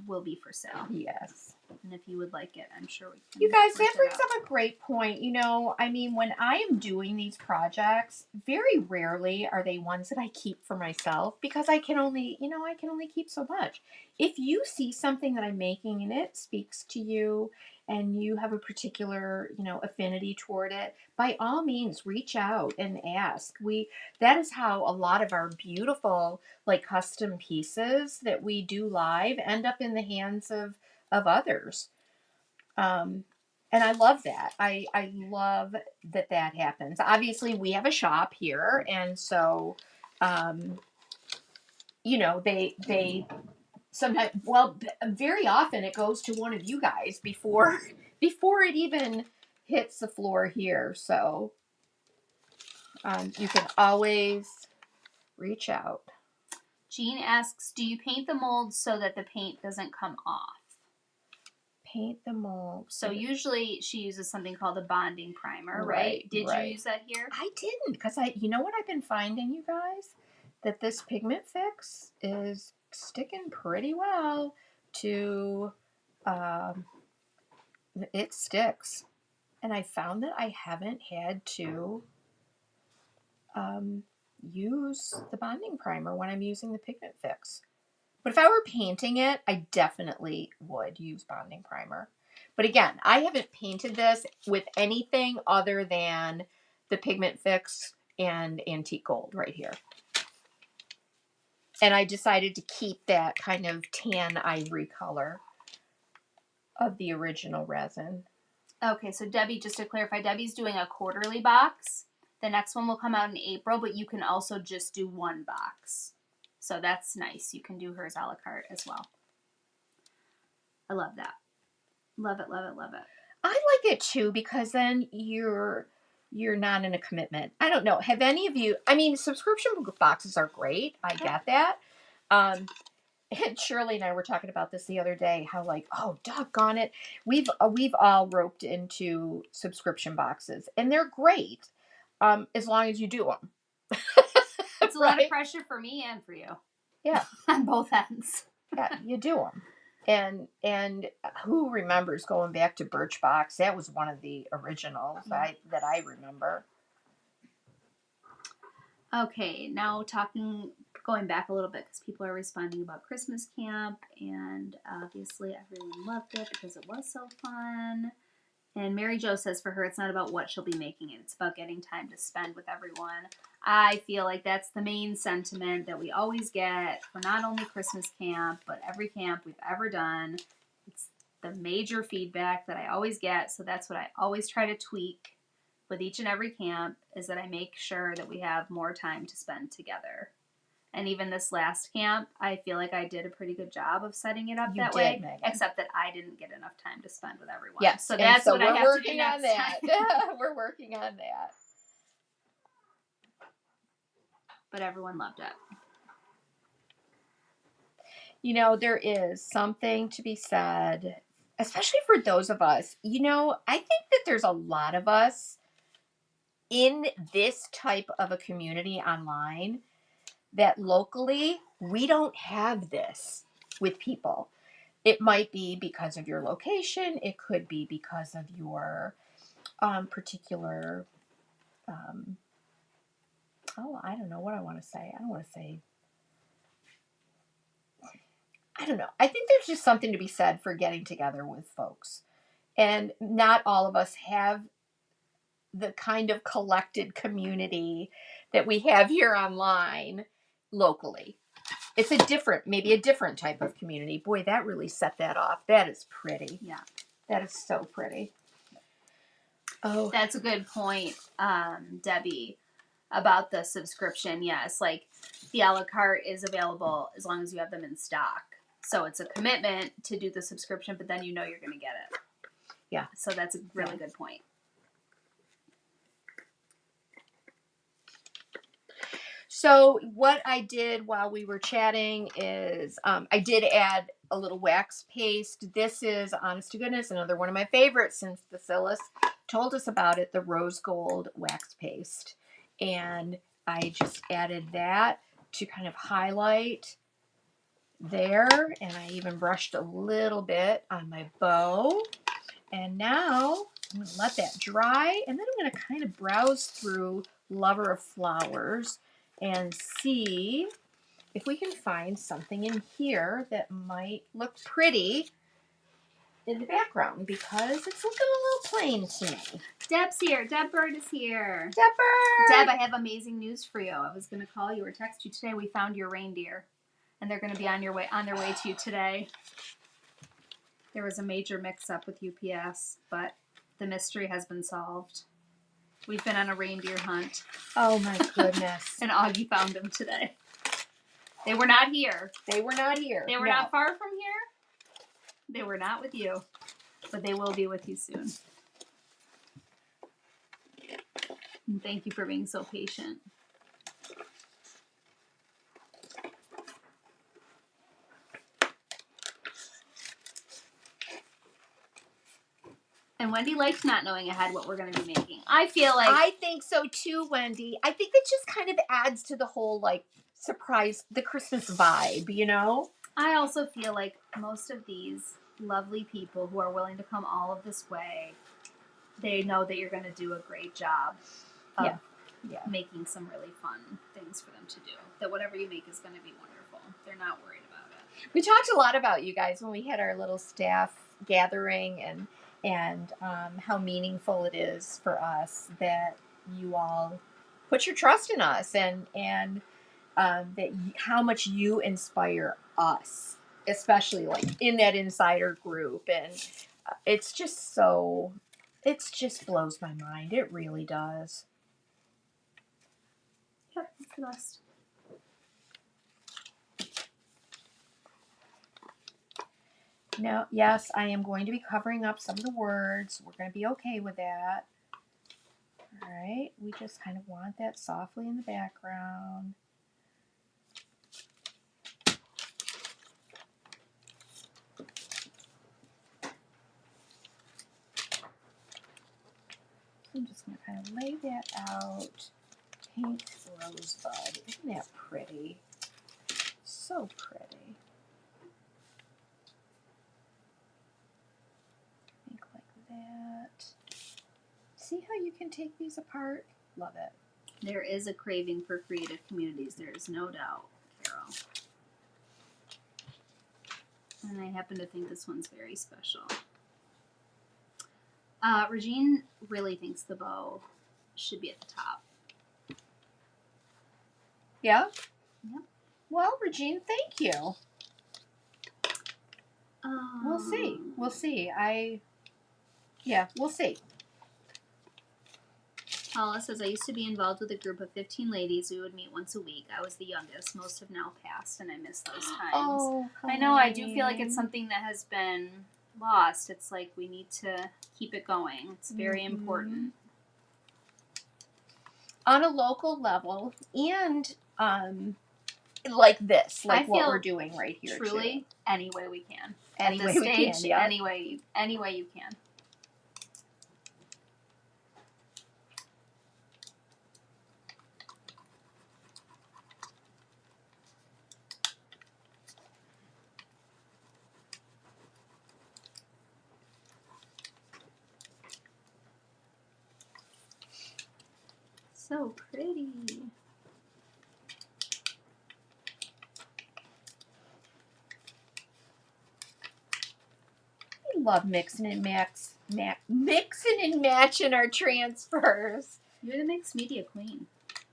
B: will be for sale.
A: Yes.
B: And if you would like it, I'm sure we can.
A: You guys,
B: print
A: that
B: it
A: brings
B: up.
A: up a great point. You know, I mean, when I am doing these projects, very rarely are they ones that I keep for myself because I can only, I can only keep so much. If you see something that I'm making and it speaks to you and you have a particular, affinity toward it, by all means reach out and ask. That is how a lot of our beautiful like custom pieces that we do live end up in the hands of others. And I love that. I love that happens. Obviously, we have a shop here, and so, um, they sometimes, well, very often it goes to one of you guys before before it even hits the floor here. So, you can always reach out.
B: Jean asks, do you paint the molds so that the paint doesn't come off?
A: Paint the mold.
B: So usually she uses something called a bonding primer, right? Did you use that here?
A: I didn't, because you know what I've been finding, you guys? That this pigment fix is sticking pretty well to, it sticks. And I found that I haven't had to use the bonding primer when I'm using the pigment fix. But if I were painting it, I definitely would use bonding primer. But again, I haven't painted this with anything other than the pigment fix and antique gold right here. And I decided to keep that kind of tan ivory color of the original resin.
B: Okay, so Debbie, just to clarify, Debbie's doing a quarterly box. The next one will come out in April, but you can also just do one box. So that's nice. You can do hers a la carte as well. I love that. Love it, love it, love it.
A: I like it too because then you're not in a commitment. I don't know. Have any of you? I mean, subscription boxes are great. I get that. And Shirley and I were talking about this the other day. How like, oh, doggone it, we've all roped into subscription boxes, and they're great, as long as you do them.
B: It's a lot of pressure for me and for you.
A: Yeah,
B: on both ends.
A: Yeah, you do them. And who remembers going back to Birchbox? That was one of the originals that I remember.
B: Okay, now going back a little bit because people are responding about Christmas camp, and obviously everyone loved it because it was so fun. And Mary Jo says for her, it's not about what she'll be making it. It's about getting time to spend with everyone. I feel like that's the main sentiment that we always get for not only Christmas camp, but every camp we've ever done. It's the major feedback that I always get. So that's what I always try to tweak with each and every camp, is that I make sure that we have more time to spend together. And even this last camp, I feel like I did a pretty good job of setting it up that way. Megan. Except that I didn't get enough time to spend with everyone.
A: Yes,
B: so that's what I have to do next
A: time.
B: We're working on
A: that. We're working on that.
B: But everyone loved it.
A: You know, there is something to be said, especially for those of us. You know, I think that there's a lot of us in this type of a community online that locally we don't have this with people. It might be because of your location. It could be because of your particular, I don't know what I want to say. I don't want to say, I don't know. I think there's just something to be said for getting together with folks. And not all of us have the kind of collected community that we have here online locally. It's maybe a different type of community. Boy, that really set that off. That is pretty.
B: Yeah.
A: That is so pretty. Oh.
B: That's a good point, Debbie, about the subscription. Yes, like the a la carte is available as long as you have them in stock. So it's a commitment to do the subscription, but then you know you're going to get it.
A: Yeah.
B: So that's a really good point.
A: So what I did while we were chatting is I did add a little wax paste. This is, honest to goodness, another one of my favorites since Bacillus told us about it, the rose gold wax paste. And I just added that to kind of highlight there, and I even brushed a little bit on my bow. And now I'm going to let that dry, and then I'm going to kind of browse through Lover of Flowers and see if we can find something in here that might look pretty in the background, because it's looking a little plain to me.
B: Deb's here. Deb Bird is here.
A: Deb Bird!
B: Deb, I have amazing news for you. I was going to call you or text you today. We found your reindeer, and they're going to be on their way to you today. There was a major mix-up with UPS, but the mystery has been solved. We've been on a reindeer hunt.
A: Oh my goodness.
B: And Augie found them today. They were not here.
A: They were not here.
B: They were not far from here. They were not with you, but they will be with you soon. And thank you for being so patient. And Wendy likes not knowing ahead what we're going to be making. I feel like...
A: I think so too, Wendy. I think it just kind of adds to the whole, like, surprise, the Christmas vibe, you know?
B: I also feel like most of these lovely people who are willing to come all of this way, they know that you're going to do a great job of making some really fun things for them to do. That whatever you make is going to be wonderful. They're not worried about it.
A: We talked a lot about you guys when we had our little staff gathering, and how meaningful it is for us that you all put your trust in us, and how much you inspire us, especially like in that insider group. And it just blows my mind. It really does.
B: Yep, it's the best.
A: Now, yes, I am going to be covering up some of the words. We're going to be okay with that. All right, we just kind of want that softly in the background. I'm just going to kind of lay that out. Pink rosebud. Isn't that pretty? So pretty. Think like that. See how you can take these apart? Love it.
B: There is a craving for creative communities. There is no doubt, Carol. And I happen to think this one's very special. Regine really thinks the bow should be at the top.
A: Yeah?
B: Yep.
A: Well, Regine, thank you. We'll see. We'll see. We'll see.
B: Paula says, I used to be involved with a group of 15 ladies. We would meet once a week. I was the youngest. Most have now passed, and I miss those times.
A: Oh,
B: I know. I do feel like it's something that has been lost. It's like we need to keep it going. It's very important.
A: On a local level, and like this, like what we're doing right here.
B: Truly, any way we can.
A: Any way we can, yeah.
B: Any way you can. So pretty.
A: We love mixing and matching our transfers.
B: You're the mixed media queen.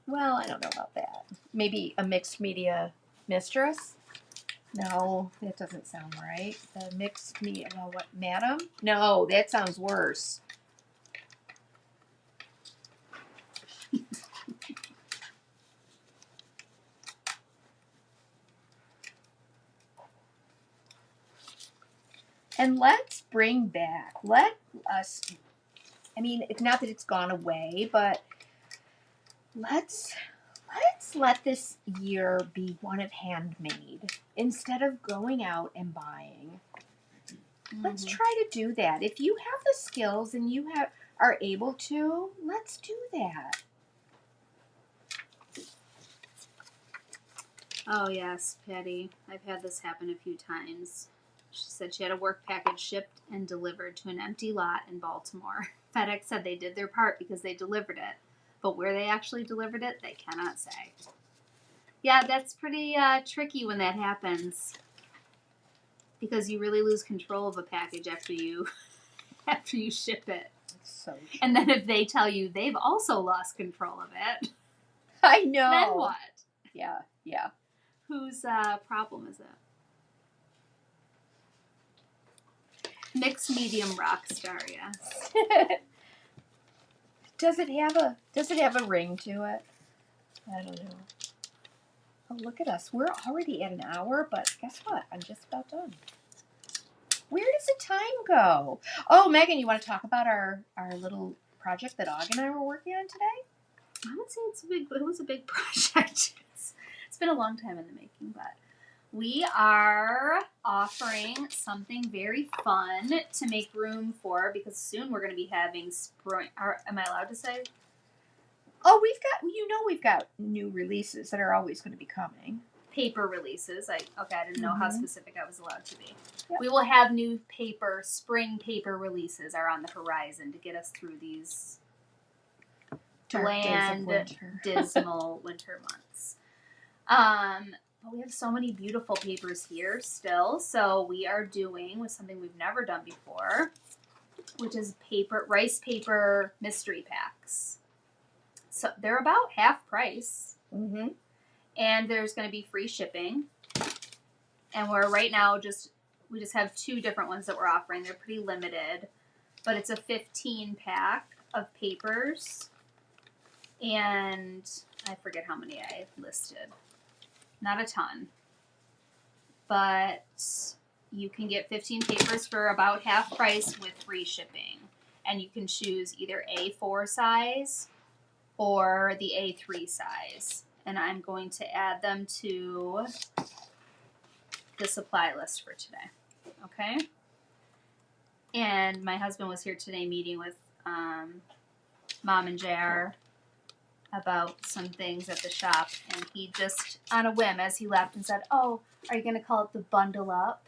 A: Well, I don't know about that. Maybe a mixed media mistress? No, that doesn't sound right. The mixed media, well, what, madam? No, that sounds worse. And let's bring back, I mean, it's not that it's gone away, but let's let this year be one of handmade instead of going out and buying. Let's try to do that. If you have the skills and you are able to, let's do that.
B: Oh, yes, Patty. I've had this happen a few times. She said she had a work package shipped and delivered to an empty lot in Baltimore. FedEx said they did their part because they delivered it, but where they actually delivered it, they cannot say. Yeah, that's pretty tricky when that happens, because you really lose control of a package after you ship it.
A: So true.
B: And then if they tell you they've also lost control of it,
A: I know.
B: then what?
A: Yeah, yeah.
B: Whose problem is it? Mixed medium rock star, yes.
A: Does it have a ring to it? I don't know. Oh, look at us. We're already at an hour, but guess what? I'm just about done. Where does the time go? Oh, Megan, you want to talk about our little project that Og and I were working on today?
B: I would say it was a big project. It's been a long time in the making, but we are offering something very fun to make room for, because soon we're going to be having spring. Am I allowed to say?
A: Oh, we've got new releases that are always going to be coming.
B: Paper releases. I didn't know how specific I was allowed to be.
A: Yep.
B: We will have new spring paper releases are on the horizon to get us through these bland, dismal winter months. But we have so many beautiful papers here still, so we are doing with something we've never done before, which is rice paper mystery packs. So they're about half price.
A: Mm-hmm.
B: And there's going to be free shipping. And we're right now we just have 2 different ones that we're offering. They're pretty limited, but it's a 15 pack of papers. And I forget how many I listed. Not a ton. But you can get 15 papers for about half price with free shipping. And you can choose either A4 size or the A3 size. And I'm going to add them to the supply list for today. Okay? And my husband was here today meeting with Mom and JR about some things at the shop. And he just, on a whim, as he left, and said, "Oh, are you going to call it the bundle up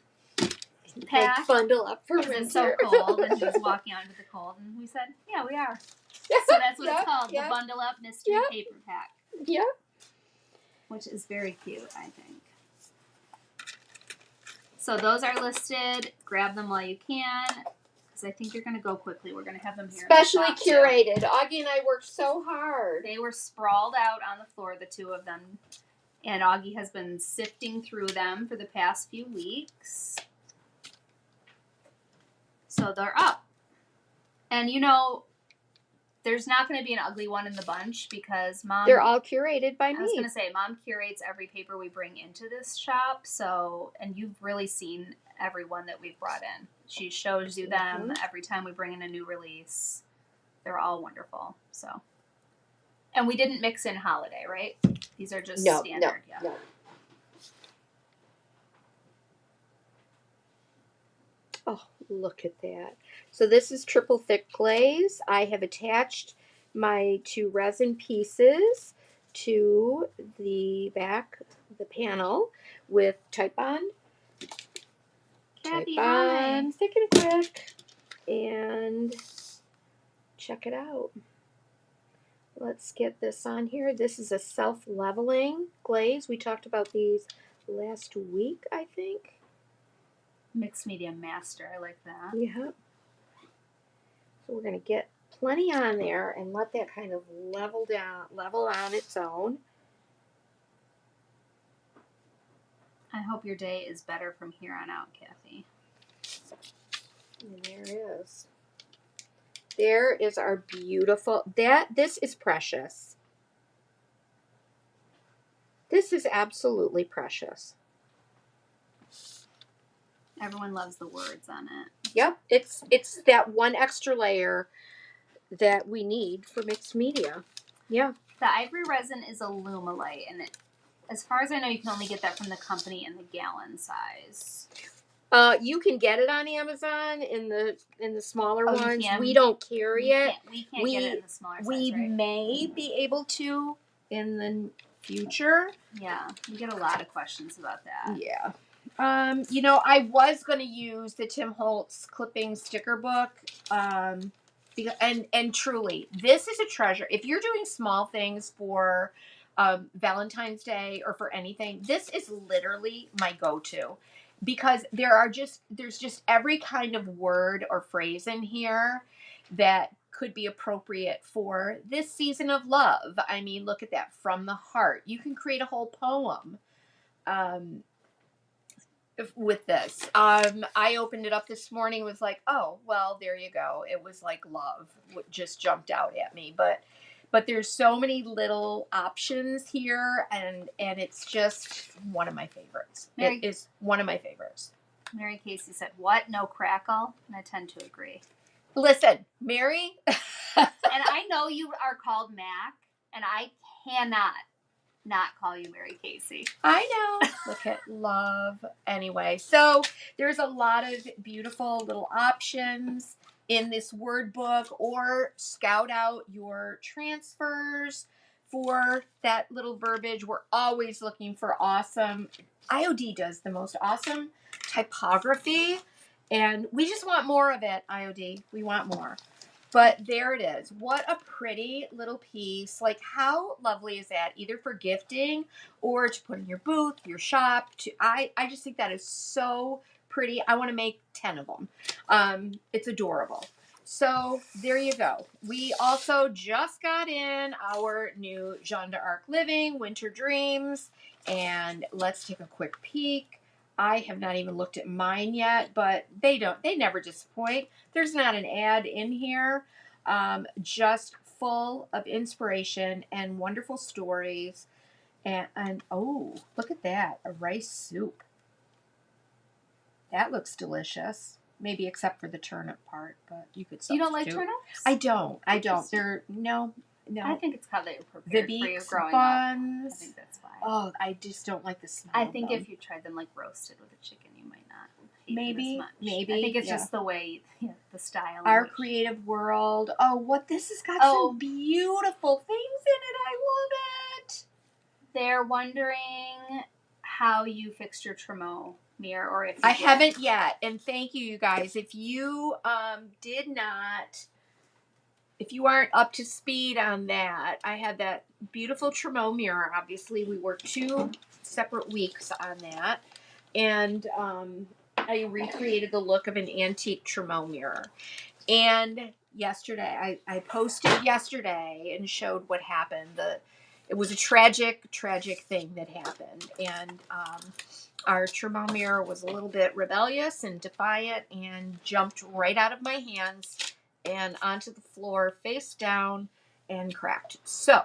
B: pack?
A: Like bundle up for winter.
B: It's so cold." And he was walking out into the cold. And we said, "Yeah, we are." So that's what it's called, the Bundle Up Mystery Paper Pack.
A: Yeah.
B: Which is very cute, I think. So those are listed. Grab them while you can, because I think you're going to go quickly. We're going to have them here.
A: Specially curated. Augie and I worked so hard.
B: They were sprawled out on the floor, the 2 of them. And Augie has been sifting through them for the past few weeks. So they're up. And there's not going to be an ugly one in the bunch, because Mom...
A: They're all curated by me.
B: I was going to say, Mom curates every paper we bring into this shop, and you've really seen every one that we've brought in. She shows you them every time we bring in a new release. They're all wonderful, so. And we didn't mix in holiday, right? These are just standard.
A: No. Oh, look at that. So this is triple thick glaze. I have attached my 2 resin pieces to the back of the panel with Type-On. Type-On, thick and quick. And check it out. Let's get this on here. This is a self-leveling glaze. We talked about these last week, I think.
B: Mixed medium master. I like that.
A: Yeah. So we're going to get plenty on there and let that kind of level on its own.
B: I hope your day is better from here on out, Kathy.
A: And there is. There is our beautiful, this is precious. This is absolutely precious.
B: Everyone loves the words on it.
A: Yep, it's that one extra layer that we need for mixed media. Yeah.
B: The ivory resin is a Lumalite, and as far as I know, you can only get that from the company in the gallon size.
A: You can get it on Amazon in the smaller ones.
B: You can?
A: We don't carry it.
B: We can't get it in the smaller size,
A: We
B: right?
A: may be able to in the future.
B: Yeah, we get a lot of questions about that.
A: Yeah. I was going to use the Tim Holtz clipping sticker book. And truly, this is a treasure. If you're doing small things for Valentine's Day or for anything, this is literally my go-to, because there's just every kind of word or phrase in here that could be appropriate for this season of love. I mean, look at that, from the heart. You can create a whole poem. With this. I opened it up this morning, was like, oh, well, there you go. It was like love just jumped out at me. But there's so many little options here, and it's just one of my favorites. It is one of my favorites.
B: Mary Casey said, what? No crackle? And I tend to agree.
A: Listen, Mary.
B: And I know you are called Mac, and I cannot not call you Mary Casey.
A: I know. Look at love. Anyway, so there's a lot of beautiful little options in this word book, or scout out your transfers for that little verbiage. We're always looking for awesome. IOD does the most awesome typography, and we just want more of it, IOD. We want more. But there it is. What a pretty little piece. Like, how lovely is that? Either for gifting or to put in your booth, your shop. I just think that is so pretty. I want to make 10 of them. It's adorable. So there you go. We also just got in our new Jeanne d'Arc Living Winter Dreams. And let's take a quick peek. I have not even looked at mine yet, but they never disappoint. There's not an ad in here. Just full of inspiration and wonderful stories. And oh, look at that. A rice soup. That looks delicious. Maybe except for the turnip part, but you could substitute.
B: You don't like turnips?
A: I don't. They're, no.
B: I think it's how they were prepared for you growing
A: buns.
B: up. I think that's why.
A: Oh, I just don't like the smell.
B: I think if you tried them like roasted with a chicken, you might not hate them as much.
A: Maybe.
B: I think it's just the way, the style.
A: Our creative world. Oh, what this has got some beautiful things in it. I love it.
B: They're wondering how you fixed your Tremo mirror, or if
A: I haven't yet. And thank you guys. If you did not. If you aren't up to speed on that, I had that beautiful Tremo mirror. Obviously, we worked 2 separate weeks on that. And I recreated the look of an antique Tremo mirror. And yesterday, I posted yesterday and showed what happened. It was a tragic thing that happened. And our Tremo mirror was a little bit rebellious and defiant and jumped right out of my hands and onto the floor, face down, and cracked. So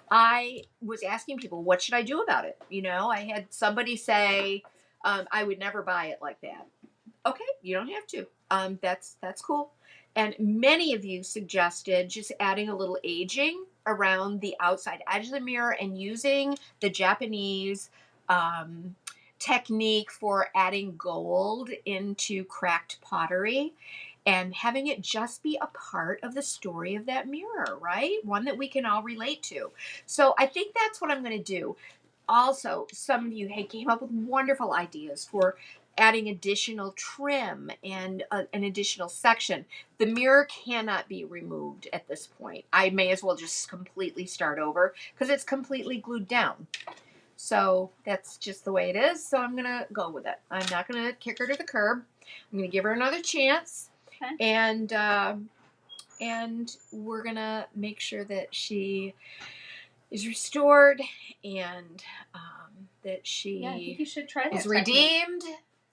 A: I was asking people, what should I do about it? I had somebody say, I would never buy it like that. Okay, you don't have to. That's cool. And many of you suggested just adding a little aging around the outside edge of the mirror and using the Japanese technique for adding gold into cracked pottery. And having it just be a part of the story of that mirror, right? One that we can all relate to. So I think that's what I'm going to do. Also, some of you came up with wonderful ideas for adding additional trim and an additional section. The mirror cannot be removed at this point. I may as well just completely start over because it's completely glued down. So that's just the way it is. So I'm going to go with it. I'm not going to kick her to the curb. I'm going to give her another chance. Okay. And we're gonna make sure that she is restored and that she
B: I think you should try that
A: is redeemed,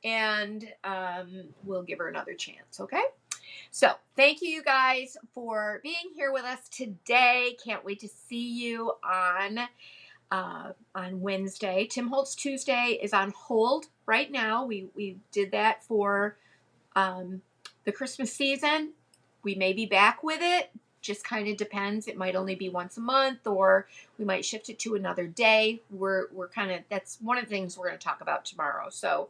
A: and we'll give her another chance. Okay. So thank you guys for being here with us today. Can't wait to see you on Wednesday. Tim Holtz Tuesday is on hold right now. We did that for the Christmas season. We may be back with it. Just kind of depends. It might only be once a month, or we might shift it to another day. We're kind of, that's one of the things we're going to talk about tomorrow. So,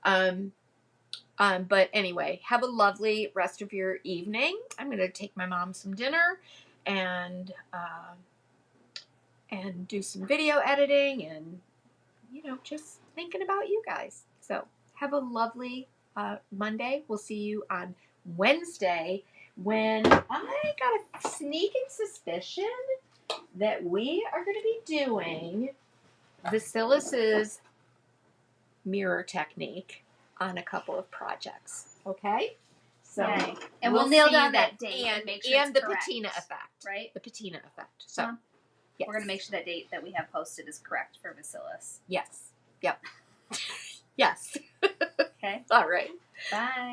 A: but anyway, have a lovely rest of your evening. I'm going to take my mom some dinner, and and do some video editing and, just thinking about you guys. So have a lovely Monday. We'll see you on Wednesday when I got a sneaking suspicion that we are going to be doing Vasilis's mirror technique on a couple of projects. Okay? So
B: Yay. And we'll nail
A: see
B: down
A: you
B: that
A: then.
B: date
A: and
B: make sure
A: and
B: it's
A: the
B: correct,
A: patina effect.
B: right?
A: The patina effect. So yes.
B: We're going to make sure that date that we have posted is correct for Vasilis.
A: Yes. Yep. Yes.
B: Okay.
A: All right.
B: Bye.